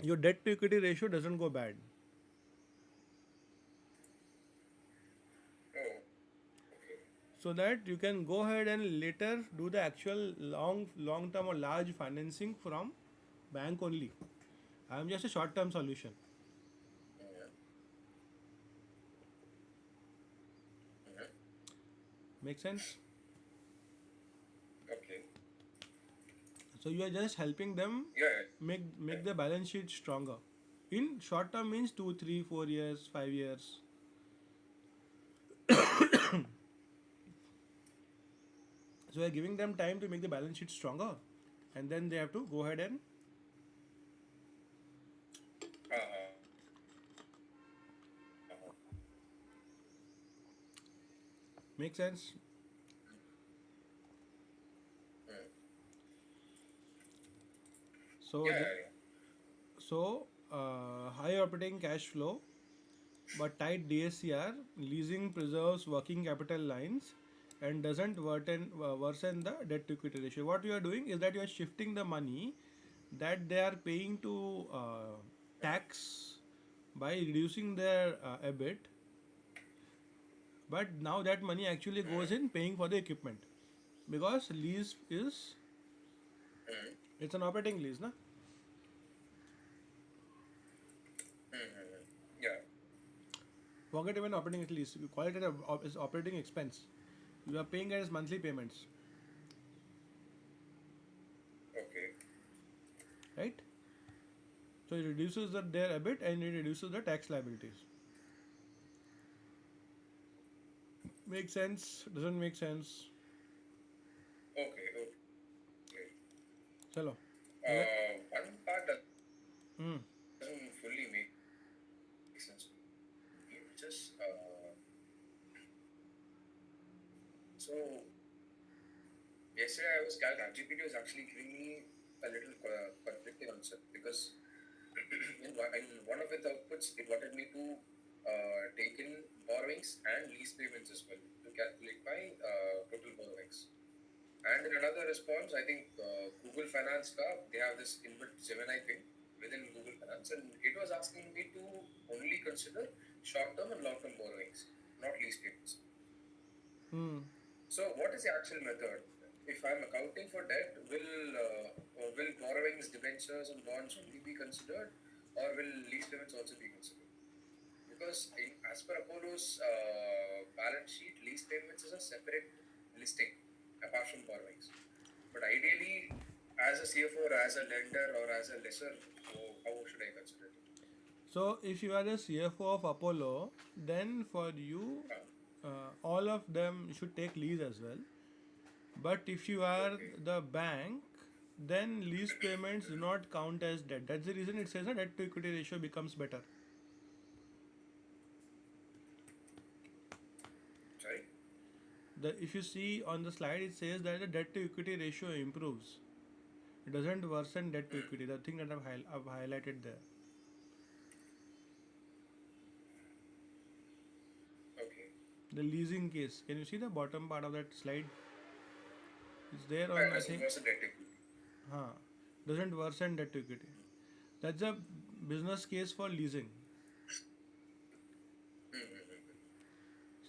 your debt to equity ratio doesn't go bad. Oh, okay. So that you can go ahead and later do the actual long term or large financing from bank only. I am just a short term solution. Mm-hmm. Mm-hmm. Make sense? Okay. So you are just helping them Yeah. make the balance sheet stronger. In short term means 2, 3, 4 years, 5 years. So we're giving them time to make the balance sheet stronger, and then they have to go ahead and uh, make sense. mm. So Yeah, the, yeah, yeah. high operating cash flow but tight DSCR, leasing preserves working capital lines and doesn't worsen the debt to equity ratio. What you are doing is that you are shifting the money that they are paying to tax by reducing their EBIT, but now that money actually goes in paying for the equipment because lease is Mm, it's an operating lease, na? yeah. Forget even operating lease. You call it as operating expense. You are paying it as monthly payments, Okay. right? So it reduces their EBIT and it reduces the tax liabilities. Makes sense? Doesn't make sense? Okay. Okay. Chalo. Let, One part hmm. doesn't fully make sense to me, which is so yesterday I was GPT was actually giving me a little conflicting answer because in one of its outputs it wanted me to take in borrowings and lease payments as well to calculate my total borrowings. And in another response, I think Google Finance they have this inbuilt Gemini thing within Google Finance, and it was asking me to only consider short-term and long-term borrowings, not lease payments. Hmm. So, what is the actual method? If I'm accounting for debt, will borrowings, debentures, and bonds only be considered, or will lease payments also be considered? Because as per Apollo's balance sheet, lease payments is a separate listing apart from borrowings. But ideally, as a CFO or as a lender or as a lessor, how should I consider it? So if you are the CFO of Apollo, then for you, Um, all of them should take lease as well. But if you are okay, the bank, then lease payments do not count as debt. That's the reason it says that debt to equity ratio becomes better. sorry. If you see on the slide, it says that the debt to equity ratio improves. It doesn't worsen debt to Hmm, equity. The thing that I've highlighted there. okay. The leasing case. Can you see the bottom part of that slide? It's there on, That I doesn't think, worsen debt equity. huh, doesn't worsen debt to equity. That's a business case for leasing.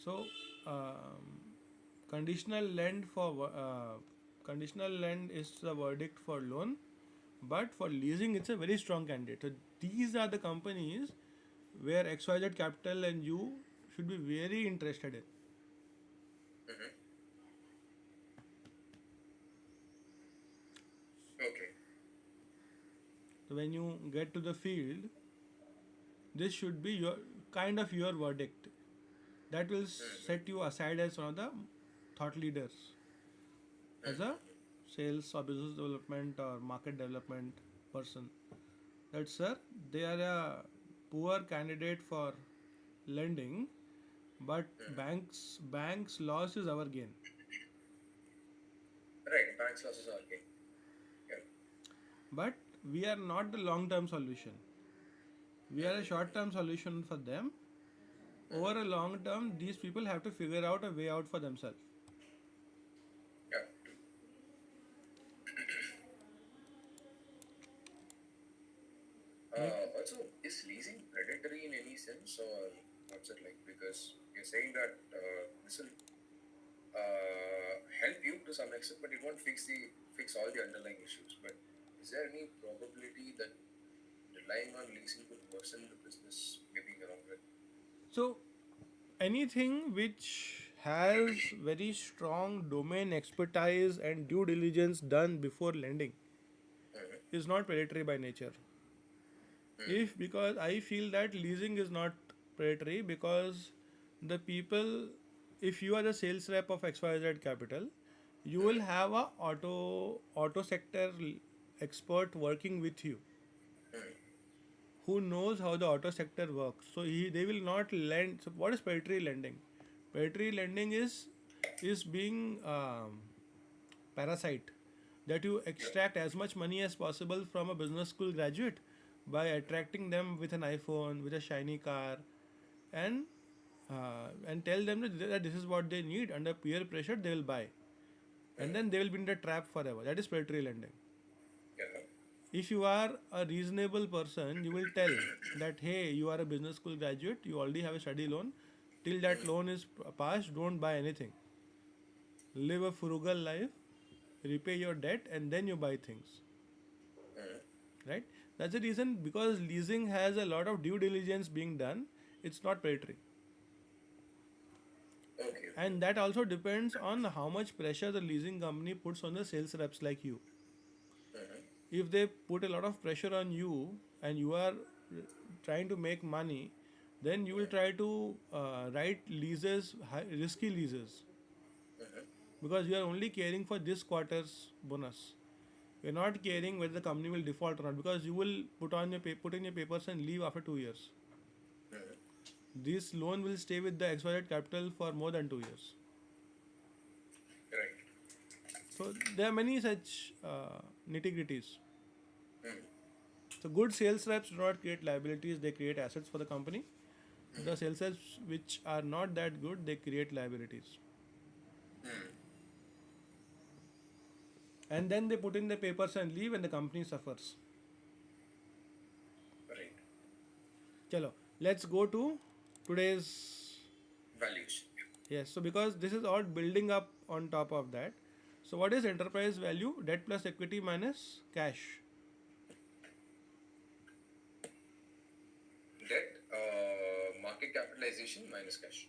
So, conditional lend for conditional lend is the verdict for loan, but for leasing, it's a very strong candidate. So these are the companies where XYZ Capital and you should be very interested in. Mm-hmm. Okay. So when you get to the field, this should be your kind of your verdict. That will set you aside as one of the thought leaders, as a sales or business development or market development person. That sir, they are a poor candidate for lending, but banks loss is our gain. Right. Banks losses are okay. Yeah. But we are not the long term solution. We are a short term solution for them. Over a long term, these people have to figure out a way out for themselves. Yeah. Make Also, is leasing predatory in any sense, or what's it like? Because you're saying that this will help you to some extent, but it won't fix all the underlying issues. But is there any probability that relying on leasing could worsen the business maybe in the long run? so anything which has very strong domain expertise and due diligence done before lending Mm-hmm. is not predatory by nature. If because I feel that leasing is not predatory because the people, if you are the sales rep of XYZ Capital you will have a auto sector expert working with you who knows how the auto sector works. So they will not lend. So what is predatory lending? Predatory lending is being parasite, that you Yeah. extract as much money as possible from a business school graduate by attracting them with an iPhone, with a shiny car, and and tell them that this is what they need. Under peer pressure, they will buy, and then they will be in the trap forever. That is predatory lending. Yeah. If you are a reasonable person, you will tell that hey, you are a business school graduate, you already have a study loan. Till that loan is passed, don't buy anything. Live a frugal life, repay your debt, and then you buy things. Right? That's the reason, because leasing has a lot of due diligence being done. It's not predatory. Okay. Okay. And that also depends on how much pressure the leasing company puts on the sales reps like you. If they put a lot of pressure on you and you are trying to make money, then you will try to write leases, risky leases, because you are only caring for this quarter's bonus. You're not caring whether the company will default or not, because you will put in your papers and leave after 2 years. This loan will stay with the XYZ Capital for more than 2 years. Right. So there are many such nitty gritties. So good sales reps do not create liabilities; they create assets for the company. The sales reps which are not that good, they create liabilities, and then they put in the papers and leave, and the company suffers. Right. Chalo, let's go to today's. Valuation. Yes, so because this is all building up on top of that. So what is enterprise value? Debt plus equity minus cash. Debt, market capitalization minus cash.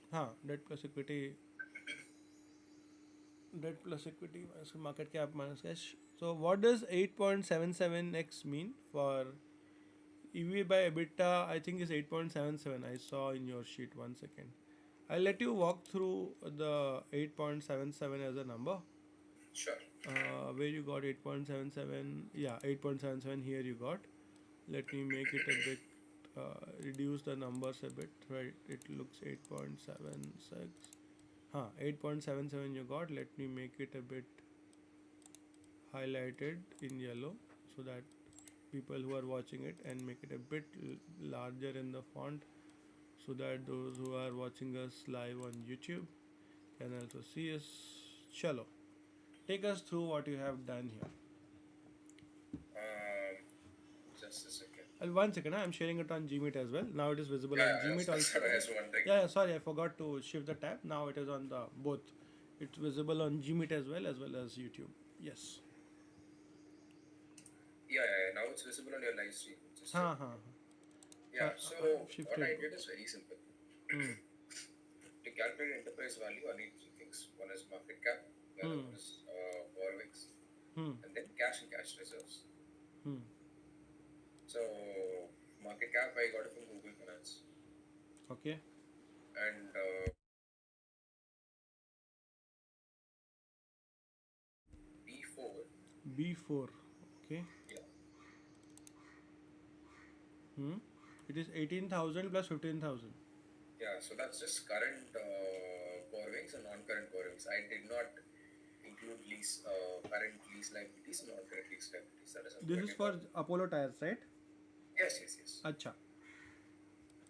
Debt plus equity, debt plus equity minus market cap minus cash. So what does 8.77x mean for EV by EBITDA? I think is 8.77. I saw in your sheet. One second. I'll let you walk through the 8.77 as a number. Sure. Where you got 8.77? Yeah, 8.77 here you got. Let me make it a bit, reduce the numbers a bit, right? It looks 8.76. 8.77 you got. Let me make it a bit highlighted in yellow so that people who are watching it, and make it a bit larger in the font so that those who are watching us live on YouTube can also see us. Chalo, take us through what you have done here. Um, just a second. One second, I'm sharing it on Gmeet as well. Now it is visible Yeah, on that's, Gmeet that's also. what I was wondering. Yeah, sorry, I forgot to shift the tab. Now it is on the both. It's visible on Gmeet as well as YouTube. Yes. Yeah, now it's visible on your live stream. Just check. Ha ha. So Yeah, so I've what shifted I both. did is very simple. Hmm. To calculate enterprise value, I need three things. One is market cap, the other Hmm. one is borrowings, Hmm. and then cash and cash reserves. Hmm. So, market cap I got it from Google Finance, Okay. and B4. B4. Okay. Yeah, Hmm. It is 18,000 plus 15,000. yeah. So that's just current borrowings and non-current borrowings. I did not include current lease liabilities and non-current lease liabilities. That is This when is you for got. Apollo tires, right? Yes, yes, yes. Acha.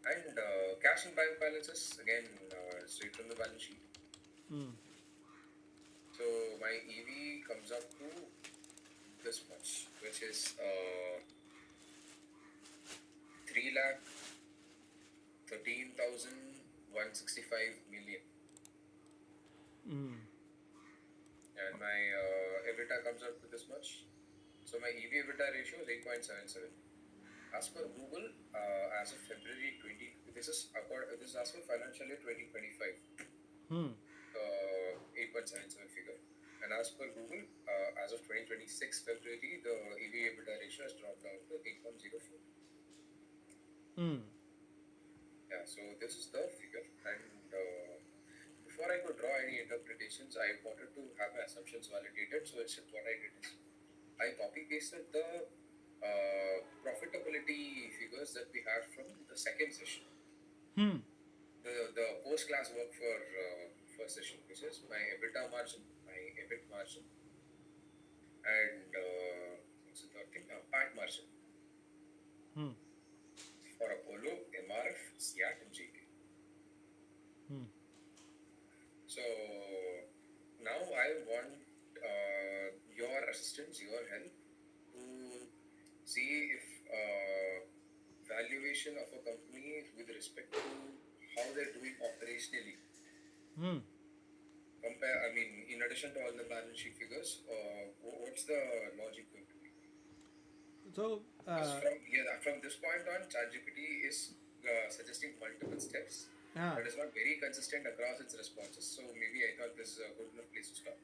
And cash and bank balances again straight from the balance sheet. Hmm. So my EV comes up to this much, which is 3,13,165 million, Hmm. and my EBITDA comes up to this much. So my EV EBITDA ratio is 8.77. As per Google, as of February 20, this is as per financial year 2025, Hmm. 8.77 figure. And as per Google, as of 2026 February, the EV EBITDA ratio has dropped down to 8.04. Hmm. Yeah, so this is the figure. And before before I could draw any interpretations, I wanted to have my assumptions validated. So it's what I did is I copy pasted the profitability figures that we had from the second session, Hmm. the post class work for first session, which is my EBITDA margin, my EBIT margin, and what's the third thing? PAT margin Hmm. for Apollo, MRF, SIAT, and JK. Hmm. So now I want your assistance, your help to see if valuation of a company with respect to how they're doing operationally. Hmm. Compare, I mean, in addition to all the balance sheet figures, what's the logic going to be? So, Because from this point on, ChatGPT is suggesting multiple steps, yeah. but it's not very consistent across its responses. So maybe I thought this is a good enough place to stop.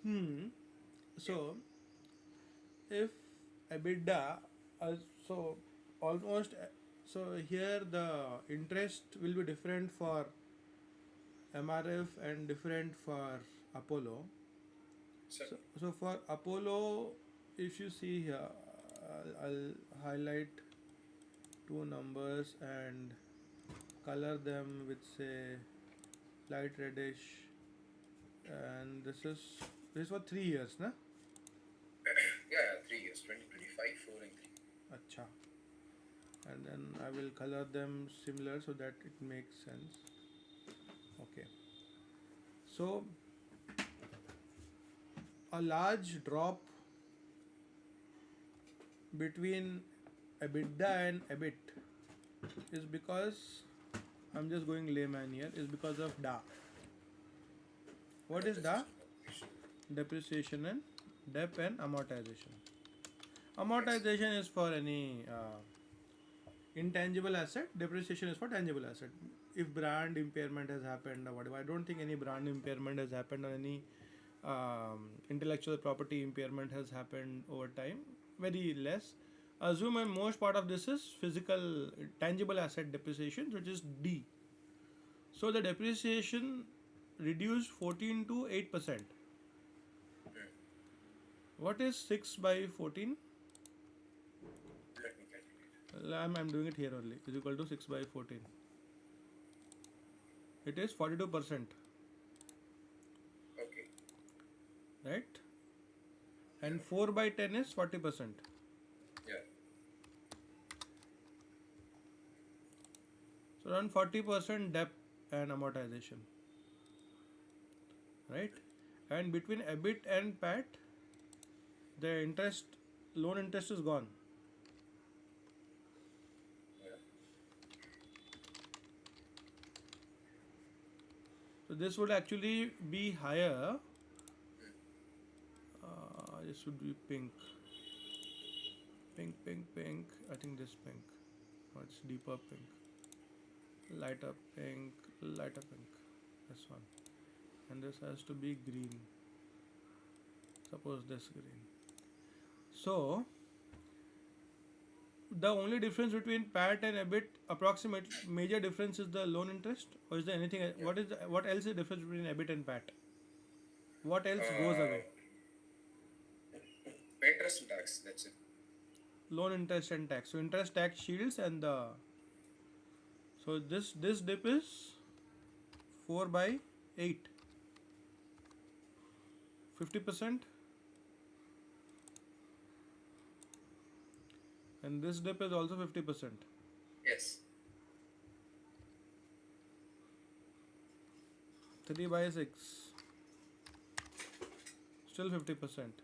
Hmm. Yeah. So, if EBITDA, uh, so almost, so here the interest will be different for MRF and different for Apollo. Certainly. So for Apollo, if you see here, I'll highlight two numbers and color them with say light reddish, and this is for 3 years, na? Yeah, 3 years, 2025, 4 and 3. Acha. And then I will color them similar so that it makes sense. Okay. So a large drop between EBITDA and EBIT is because I'm just going layman here is because of DA. What is DA? Depreciation operation. Depreciation and DEP and amortization. Yes. Amortization is for any intangible asset. Depreciation is for tangible asset. If brand impairment has happened or whatever, I don't think any brand impairment has happened or any intellectual property impairment has happened over time. Very less. Assume and most part of this is physical tangible asset depreciation, which is D. So the depreciation reduced 14 to 8%. Hmm. What is 6 by 14? Let me calculate. I'm doing it here only. Is equal to 6 by 14. It is 42%, Okay. right? Yeah. And 4 by 10 is 40%. Yeah. So around 40% debt and amortization, right? And between EBIT and PAT, the interest, loan interest is gone. Yeah. So this would actually be higher. Hmm. This would be pink. Pink, pink, pink. I think this pink. No, it's deeper pink. Lighter pink, lighter pink. This one. And this has to be green. Suppose this green. So the only difference between PAT and EBIT, approximate major difference is the loan interest, or is there anything? Yeah. What else is the difference between EBIT and PAT? What else goes Uh, away? Interest and tax. That's it. Loan interest and tax. So interest tax shields and the so this dip is 4/8, 50%, and this dip is also 50%. Yes. 3/6, still 50%.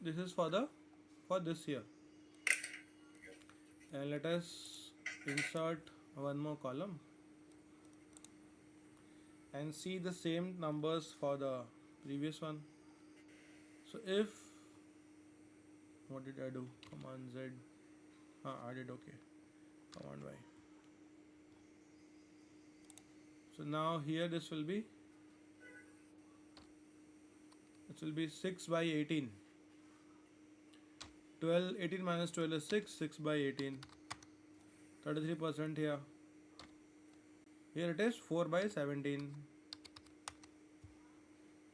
This is for this year, and let us insert one more column and see the same numbers for the previous one. So if what did I do? Command Z. I did okay. Command Y. So now here this will be 6 by 18. 12, 18 minus 12 is 6, 6 by 18. 33% here. Here it is 4 by 17.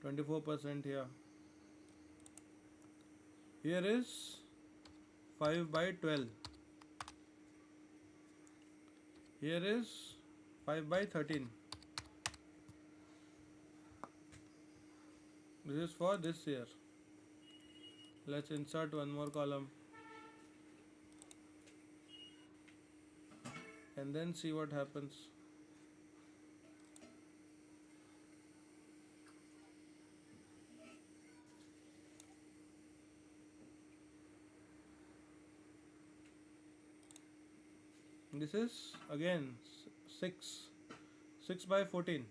24% here. Here is 5 by 12. Here is 5 by 13. This is for this year. Let's insert one more column and then see what happens. This is again 6 by 14.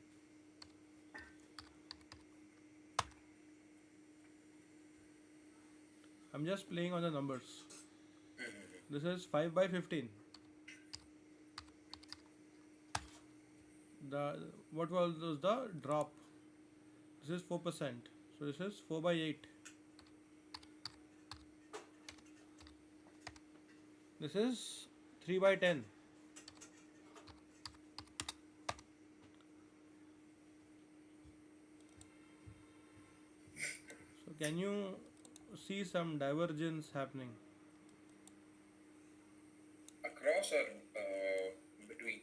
I'm just playing on the numbers. This is 5 by 15. The what was the drop? This is 4%. So this is 4 by 8. This is 3 by 10. So can you see some divergence happening? Across or between?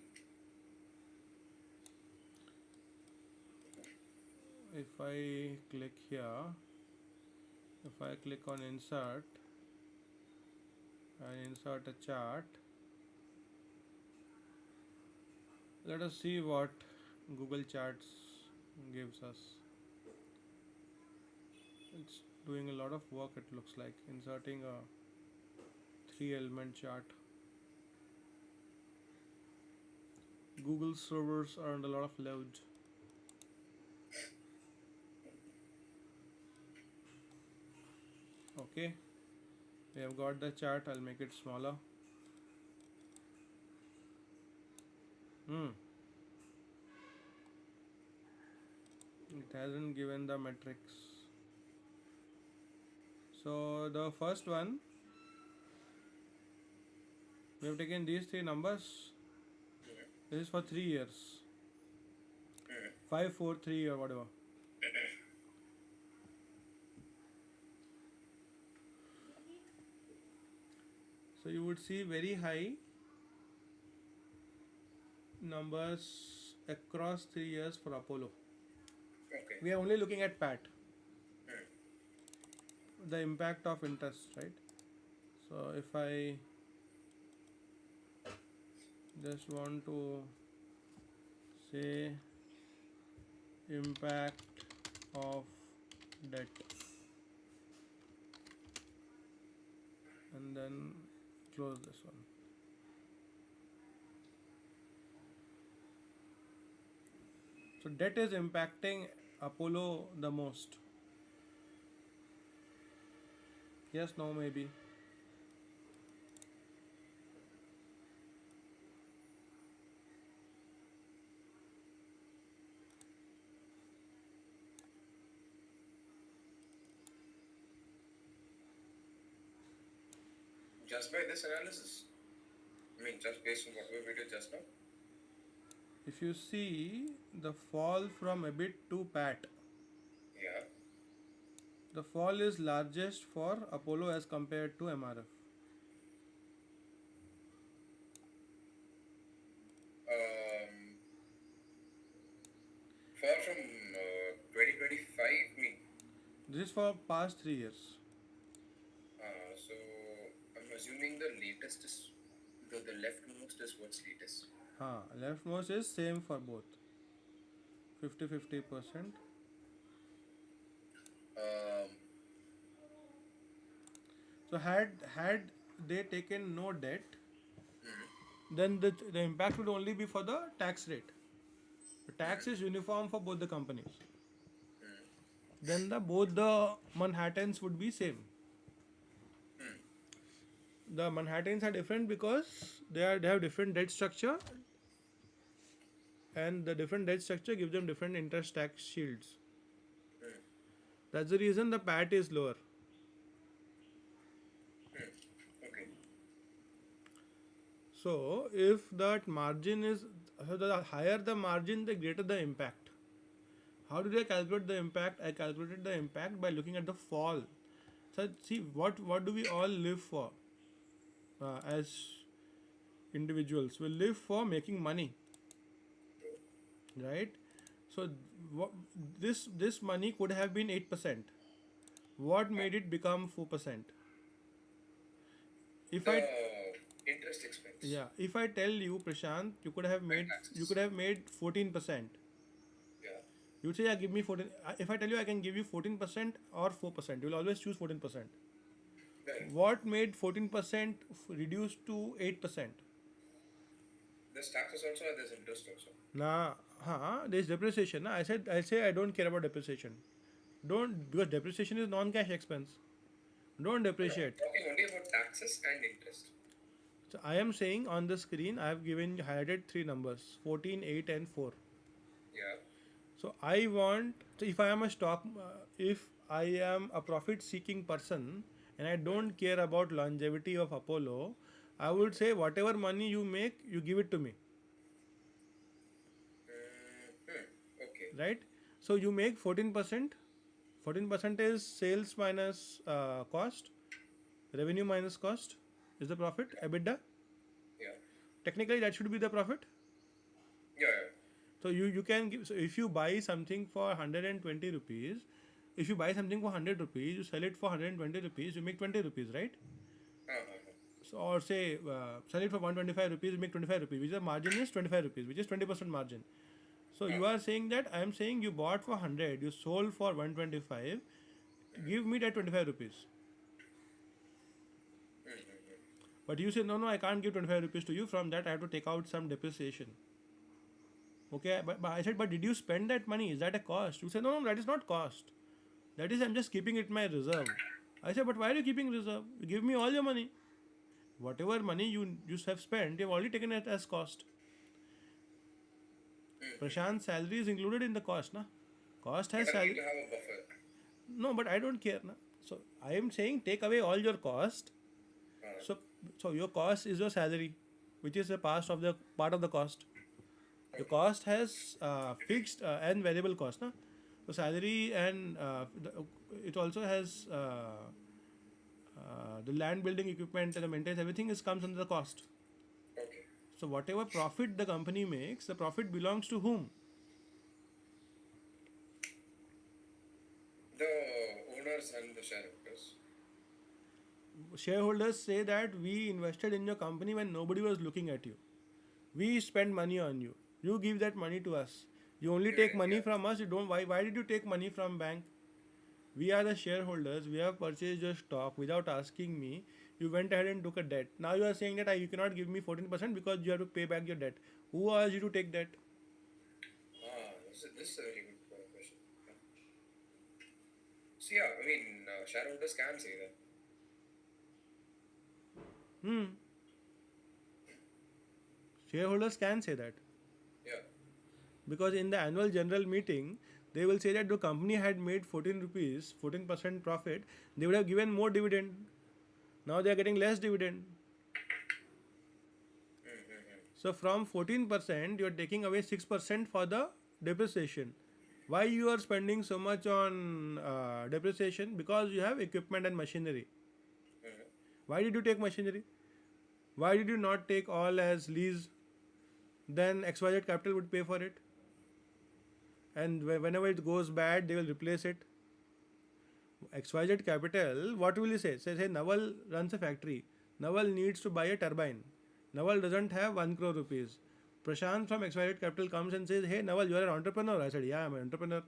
If I click here, if I click on insert and insert a chart, let us see what Google Charts gives us. It's doing a lot of work, it looks like, inserting a 3-element chart. Google servers are under a lot of load. Okay, we have got the chart. I'll make it smaller. It hasn't given the metrics. So the first one, we have taken these three numbers. This is for 3 years. 5, 4, 3 or whatever. So you would see very high numbers across 3 years for Apollo. Okay. We are only looking at PAT, the impact of interest, right? So if I just want to say impact of debt and then close this one. So debt is impacting Apollo the most. Yes, no, maybe. Just by this analysis? I mean, just based on what we did just now? If you see the fall from EBIT to PAT, Yeah. the fall is largest for Apollo as compared to MRF. Fall from 2025, mean. This is for past 3 years. So I'm assuming the latest is the leftmost is what's latest. Leftmost is same for both. 50-50%. Um, So had they taken no debt, then the impact would only be for the tax rate. The tax is uniform for both the companies. Then both the Manhattans would be same. The Manhattans are different because they have different debt structure, and the different debt structure gives them different interest tax shields. That's the reason the PAT is lower. okay. So if that margin is, so the higher the margin, the greater the impact. How did I calculate the impact? I calculated the impact by looking at the fall. So see, what do we all live for as individuals? We live for making money, True. right? So what, this money could have been 8%. What Ah, made it become 4%? If I, the interest expense if I tell you, Prashant, and you taxes. could have made 14%. Yeah. You would say, yeah, give me 14. If I tell you I can give you 14% or 4%, you will always choose 14%. Then What made 14% reduced to 8%? there's taxes also and there's interest also. Nah, there's depreciation. Nah. I say I don't care about depreciation. Don't, because depreciation is non-cash expense. Don't No, no, I'm depreciate. talking only about taxes and interest. So I am saying on the screen I have given highlighted three numbers: 14, 8, and 4. Yeah. So I want, so if I am a stock, if I am a profit seeking person and I don't care about longevity of Apollo, I would say whatever money you make, you give it to me, Okay. right? So you make 14%. 14% is sales minus cost, revenue minus cost is the profit, EBITDA. Yeah. Technically, that should be the profit. Yeah. Yeah. So you can give, so if you buy something for 120 rupees, if you buy something for 100 rupees, you sell it for 120 rupees, you make 20 rupees, right? Uh-huh. So, or say sell it for 125 rupees, you make 25 rupees, which the margin is 25 rupees, which is 20% margin. So you are saying that I am saying you bought for 100, you sold for 125, give me that 25 rupees. But you say no, no, I can't give 25 rupees to you. From that, I have to take out some depreciation. Okay, but I said, but did you spend that money? Is that a cost? You say no, no, that is not cost. That is, I'm just keeping it my reserve. I said, but why are you keeping reserve? You give me all your money. Whatever money you just have spent, you've already taken it as cost. Prashant's salary is included in the cost, na? Cost But has I need salary. to have a buffer. No, but I don't care, na? So I am saying take away all your cost. Uh, So so your cost is your salary, which is a part of the cost. Your okay. cost has fixed and variable cost, na? So salary and it also has the land building equipment and the maintenance, everything is comes under the cost. Okay. So whatever profit the company makes, the profit belongs to whom? The owners and the shareholders. Shareholders say that we invested in your company when nobody was looking at you. We spend money on you. You give that money to us. You only take Dividend, money yeah. from us. You don't. Why did you take money from bank? We are the shareholders. We have purchased your stock without asking me. You went ahead and took a debt. Now you are saying that you cannot give me 14% because you have to pay back your debt. Who asked you to take that? This is a very good question. Yeah. So yeah, I mean, shareholders can say that. Hmm. Shareholders can say that Yeah. because in the annual general meeting, they will say that the company had made 14 rupees, 14% profit. They would have given more dividend. Now they are getting less dividend. So from 14%, you are taking away 6% for the depreciation. Why you are spending so much on depreciation? Because you have equipment and machinery. Why did you take machinery? Why did you not take all as lease? Then XYZ Capital would pay for it. And whenever it goes bad, they will replace it. XYZ Capital, what will you say? Say Naval runs a factory. Naval needs to buy a turbine. Naval doesn't have 1 crore rupees. Prashant from XYZ Capital comes and says, hey, Naval, you are an entrepreneur. I said, yeah, I'm an entrepreneur.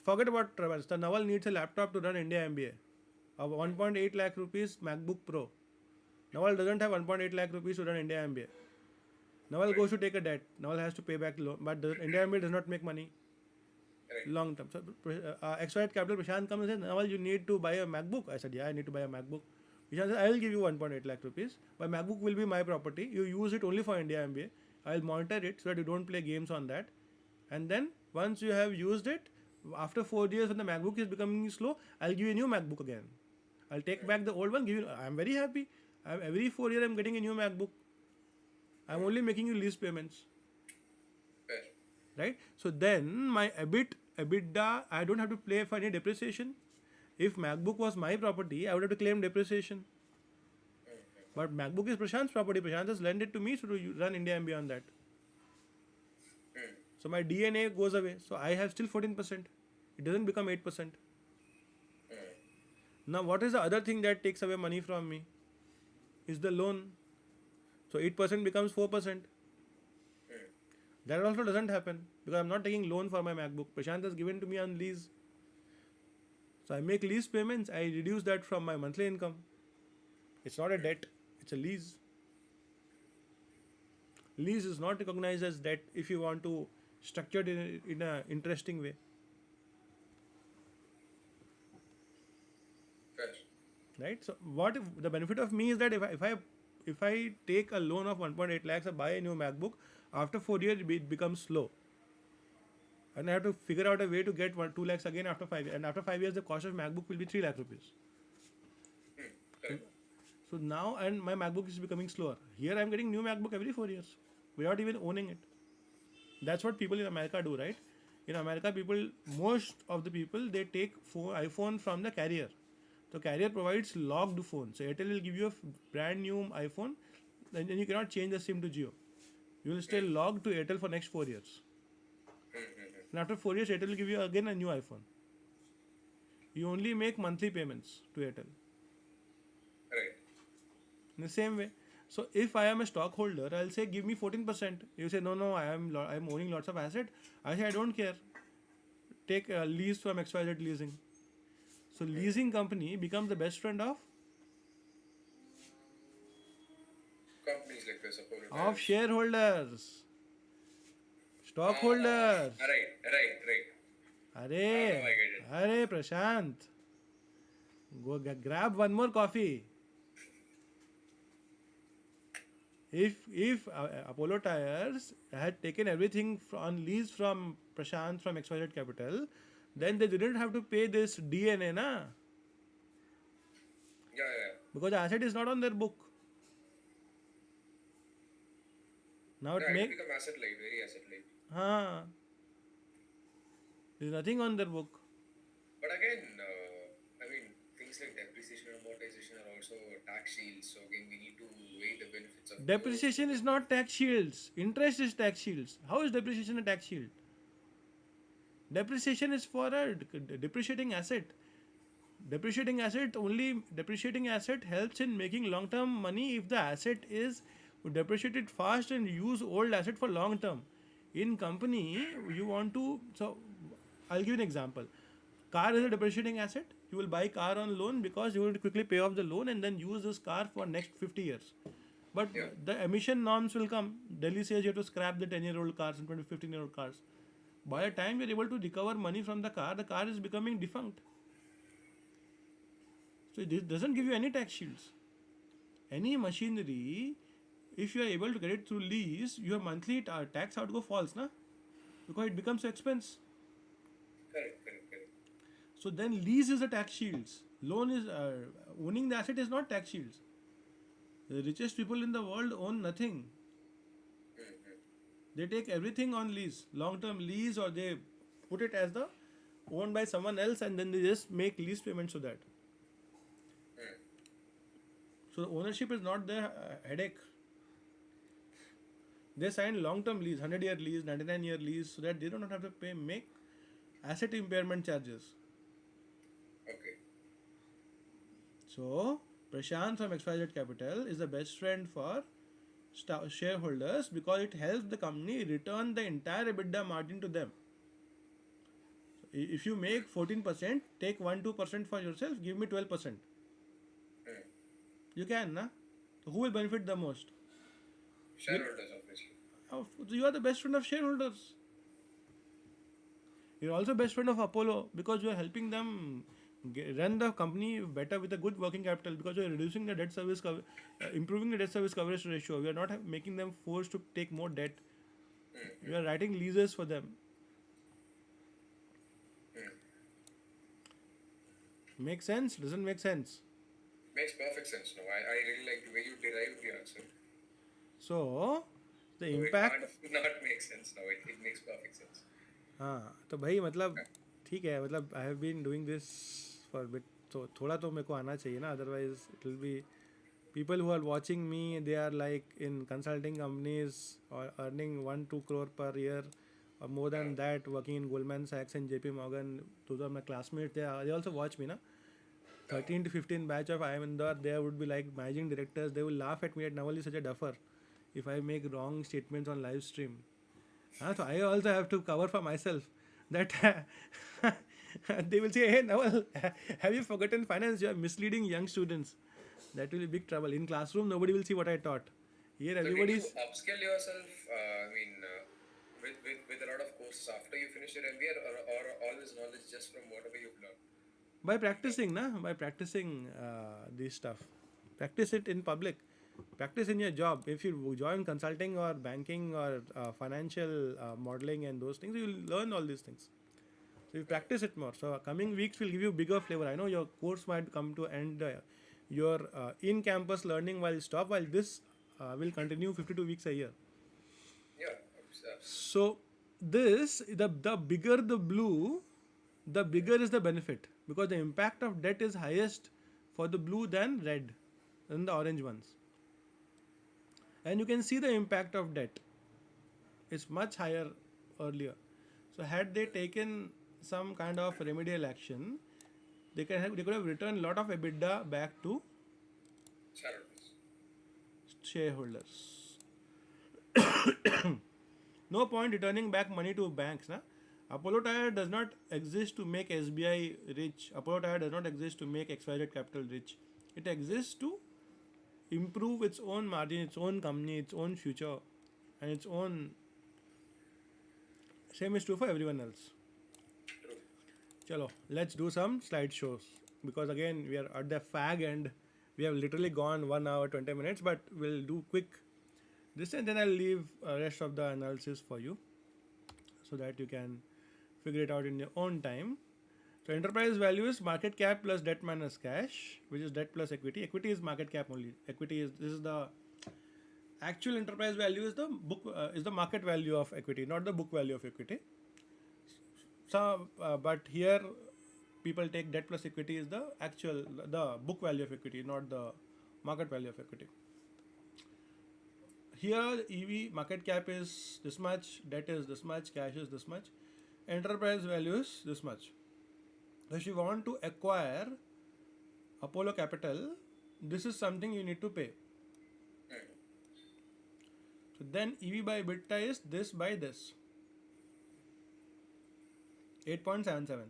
Forget about turbines. The Naval needs a laptop to run India MBA. A 1.8 lakh rupees MacBook Pro. Naval doesn't have 1.8 lakh rupees to run India MBA. Naval Right. goes to take a debt. Naval has to pay back loan. But the India MBA does not make money Right. long term. So XYZ Capital, Prashant comes and says, Naval, you need to buy a MacBook. I said, yeah, I need to buy a MacBook. Prashant said, I will give you 1.8 lakh rupees. My MacBook will be my property. You use it only for India MBA. I will monitor it so that you don't play games on that. And then once you have used it, after 4 years when the MacBook is becoming slow, I'll give you a new MacBook again. I'll take back the old one. Give you. I'm very happy. Every 4 years I'm getting a new MacBook. I'm only making you lease payments, Fair. right? So then my EBITDA, I don't have to pay for any depreciation. If MacBook was my property, I would have to claim depreciation. But MacBook is Prashant's property. Prashant has lent it to me to run India and beyond that. So my DNA goes away. So I have still 14%. It doesn't become 8%. Now, what is the other thing that takes away money from me? Is the loan. So 8% becomes 4%. That also doesn't happen because I'm not taking loan for my MacBook. Prashant has given to me on lease. So I make lease payments. I reduce that from my monthly income. It's not a debt. It's a lease. Lease is not recognized as debt if you want to structure it in an interesting way. Fair. Right? So what if the benefit of me is that if I take a loan of 1.8 lakhs or buy a new MacBook, after 4 years it becomes slow. And I have to figure out a way to get 2 lakhs again after 5 years. And after 5 years, the cost of MacBook will be 3 lakh rupees. Correct. So now, and my MacBook is becoming slower. Here I'm getting new MacBook every 4 years without even owning it. That's what people in America do, right? In America, most of the people, they take iPhone from the carrier. So carrier provides logged phone. So Airtel will give you a brand new iPhone, then you cannot change the SIM to Jio. You will stay logged to Airtel for next 4 years. And after 4 years, Airtel will give you again a new iPhone. You only make monthly payments to Airtel. Right. In the same way. So if I am a stockholder, I'll say give me 14%. You say no, I'm owning lots of asset. I say I don't care. Take a lease from XYZ Leasing. So leasing company becomes the best friend of Companies like this, Apollo of Tires. shareholders, stockholders. Right. Now I Are, get it. are Prashant, go grab one more coffee. If Apollo Tires had taken everything on lease from Prashant from XYZ Capital, then they didn't have to pay this DNA, na? Yeah. Because the asset is not on their book. Now it Yeah, it make become asset light, very asset light. there's nothing on their book. But again, things like depreciation and amortization are also tax shields. So again, we need to weigh the benefits of Depreciation those. is not tax shields. Interest is tax shields. How is depreciation a tax shield? Depreciation is for a depreciating asset. Depreciating asset helps in making long term money if the asset is depreciated fast and use old asset for long term. In company, you want to, so I'll give you an example. Car is a depreciating asset. You will buy car on loan because you will quickly pay off the loan and then use this car for next 50 years. But Yeah. the emission norms will come. Delhi says you have to scrap the 10-year-old cars and 15-year-old cars. By the time you're able to recover money from the car is becoming defunct. So this doesn't give you any tax shields. Any machinery, if you are able to get it through lease, your monthly tax outgo falls, na? Because it becomes expense. Correct. So then lease is a tax shields. Loan is owning the asset is not tax shields. The richest people in the world own nothing. They take everything on lease, long-term lease, or they put it as the owned by someone else, and then they just make lease payments to that. So ownership is not the headache. They sign long-term lease, 100-year lease, 99-year lease, so that they don't have to make asset impairment charges. Okay. So Prashant from XYZ Capital is the best friend for shareholders because it helps the company return the entire EBITDA margin to them. So if you make 14%, take 1-2% for yourself, give me 12%. You can, na? So who will benefit the most? Shareholders, obviously. You are the best friend of shareholders. You're also best friend of Apollo because you are helping them run the company better with a good working capital because you are reducing the debt service, improving the debt service coverage ratio. We are not making them forced to take more debt. We are writing leases for them. Make sense? Doesn't make sense. Makes perfect sense. No, I really like the way you derived the answer. So the So it impact. can't not make sense now. It makes perfect sense. हाँ तो भाई मतलब ठीक है मतलब I have been doing this for bit, तो थोड़ा तो मेरे को आना चाहिए ना, otherwise it will be people who are watching me, they are like in consulting companies or earning 1-2 crore per year or more than that, working in Goldman Sachs and JP Morgan. Those are my classmates. They also watch me na. 13 to 15 batch of I am Indore, they would be like managing directors. They will laugh at me at Naval is such a duffer if I make wrong statements on live stream. So I also have to cover for myself that they will say, hey Naval, have you forgotten finance? You are misleading young students. That will be big trouble. In classroom, nobody will see what I taught. Here, So did you everybody's upskill yourself? With a lot of courses after you finish your MBA, or all this knowledge just from whatever you've learned? by practicing, na, by practicing this stuff. Practice it in public. Practice in your job. If you join consulting or banking or financial modeling and those things, you will learn all these things. So you practice it more. So coming weeks will give you bigger flavor. I know your course might come to end. Your in-campus learning will stop, while this will continue 52 weeks a year. Yeah, absolutely. So this the bigger the blue, the bigger is the benefit, because the impact of debt is highest for the blue than red, than the orange ones. And you can see the impact of debt is much higher earlier. So had they taken some kind of remedial action, they could have returned a lot of EBITDA back to Shadows. shareholders. No point returning back money to banks. Na? Apollo Tire does not exist to make SBI rich. Apollo Tire does not exist to make XYZ Capital rich. It exists to improve its own margin, its own company, its own future, and its own. Same is true for everyone else. True. Chalo, let's do some slideshows, because again we are at the fag end. We have literally gone 1 hour 20 minutes, but we'll do quick this, and then I'll leave rest of the analysis for you, so that you can figure it out in your own time. So enterprise value is market cap plus debt minus cash, which is debt plus equity. Equity is market cap only. Equity is, this is the actual enterprise value, is the market value of equity, not the book value of equity. So, but here people take debt plus equity is the actual, the book value of equity, not the market value of equity. Here EV market cap is this much, debt is this much, cash is this much, enterprise value is this much. So if you want to acquire Apollo Capital, this is something you need to pay. So then EV by EBITDA is this by this, 8.77.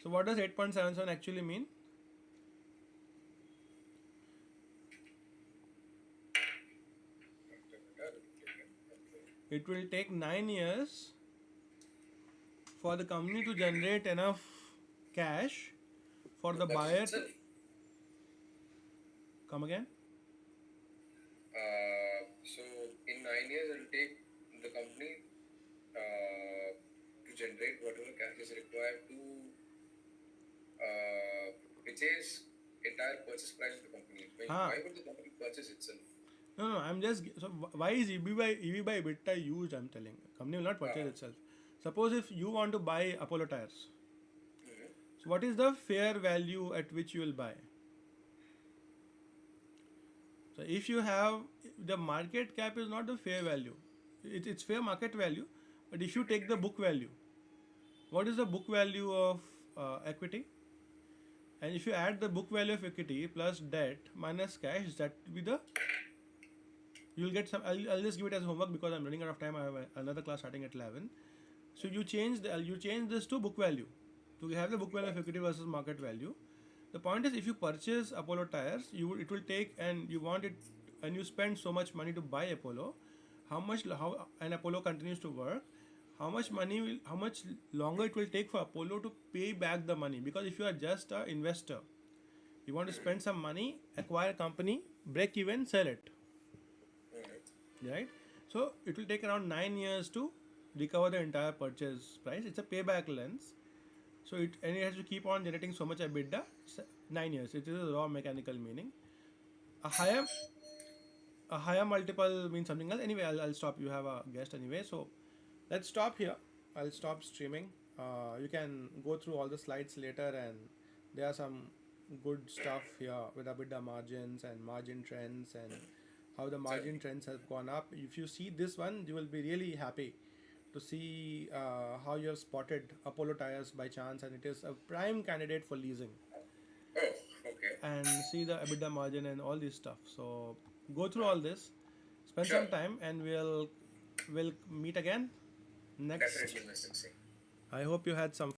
So what does 8.77 actually mean? It will take 9 years for the company to generate enough cash for the Purchase buyer to itself. come again. So in 9 years, it will take the company to generate whatever cash is required to purchase entire purchase price of the company. Ah. Why would the company purchase itself? No, I'm just, so why is EV by EBITDA used? I'm telling. Company will not purchase itself. Suppose if you want to buy Apollo tires, so what is the fair value at which you will buy? So if you have, the market cap is not the fair value, it's fair market value, but if you take the book value, what is the book value of equity? And if you add the book value of equity plus debt minus cash, that will be the, you will get some. I'll just give it as homework because I'm running out of time. I have another class starting at 11. So you change this to book value. So you have the book value of equity versus market value. The point is, if you purchase Apollo tires, it will take, and you want it, and you spend so much money to buy Apollo. How and Apollo continues to work. How much longer it will take for Apollo to pay back the money? Because if you are just an investor, you want to spend some money, acquire a company, break even, sell it, right? So it will take around 9 years to recover the entire purchase price. It's a payback lens. So it has to keep on generating so much EBITDA. 9 years. It is a raw mechanical meaning. A higher a higher multiple means something else. Anyway, I'll stop. You have a guest anyway, so let's stop here. I'll stop streaming. You can go through all the slides later, and there are some good stuff here with EBITDA margins and margin trends and how the margin Certainly. trends have gone up. If you see this one, you will be really happy to see how you have spotted Apollo tires by chance, and it is a prime candidate for leasing. Oh, okay. And see the EBITDA margin and all this stuff. So go through Uh, all this, spend sure. some time, and we'll meet again next. Definitely, Mr. Singh. I hope you had some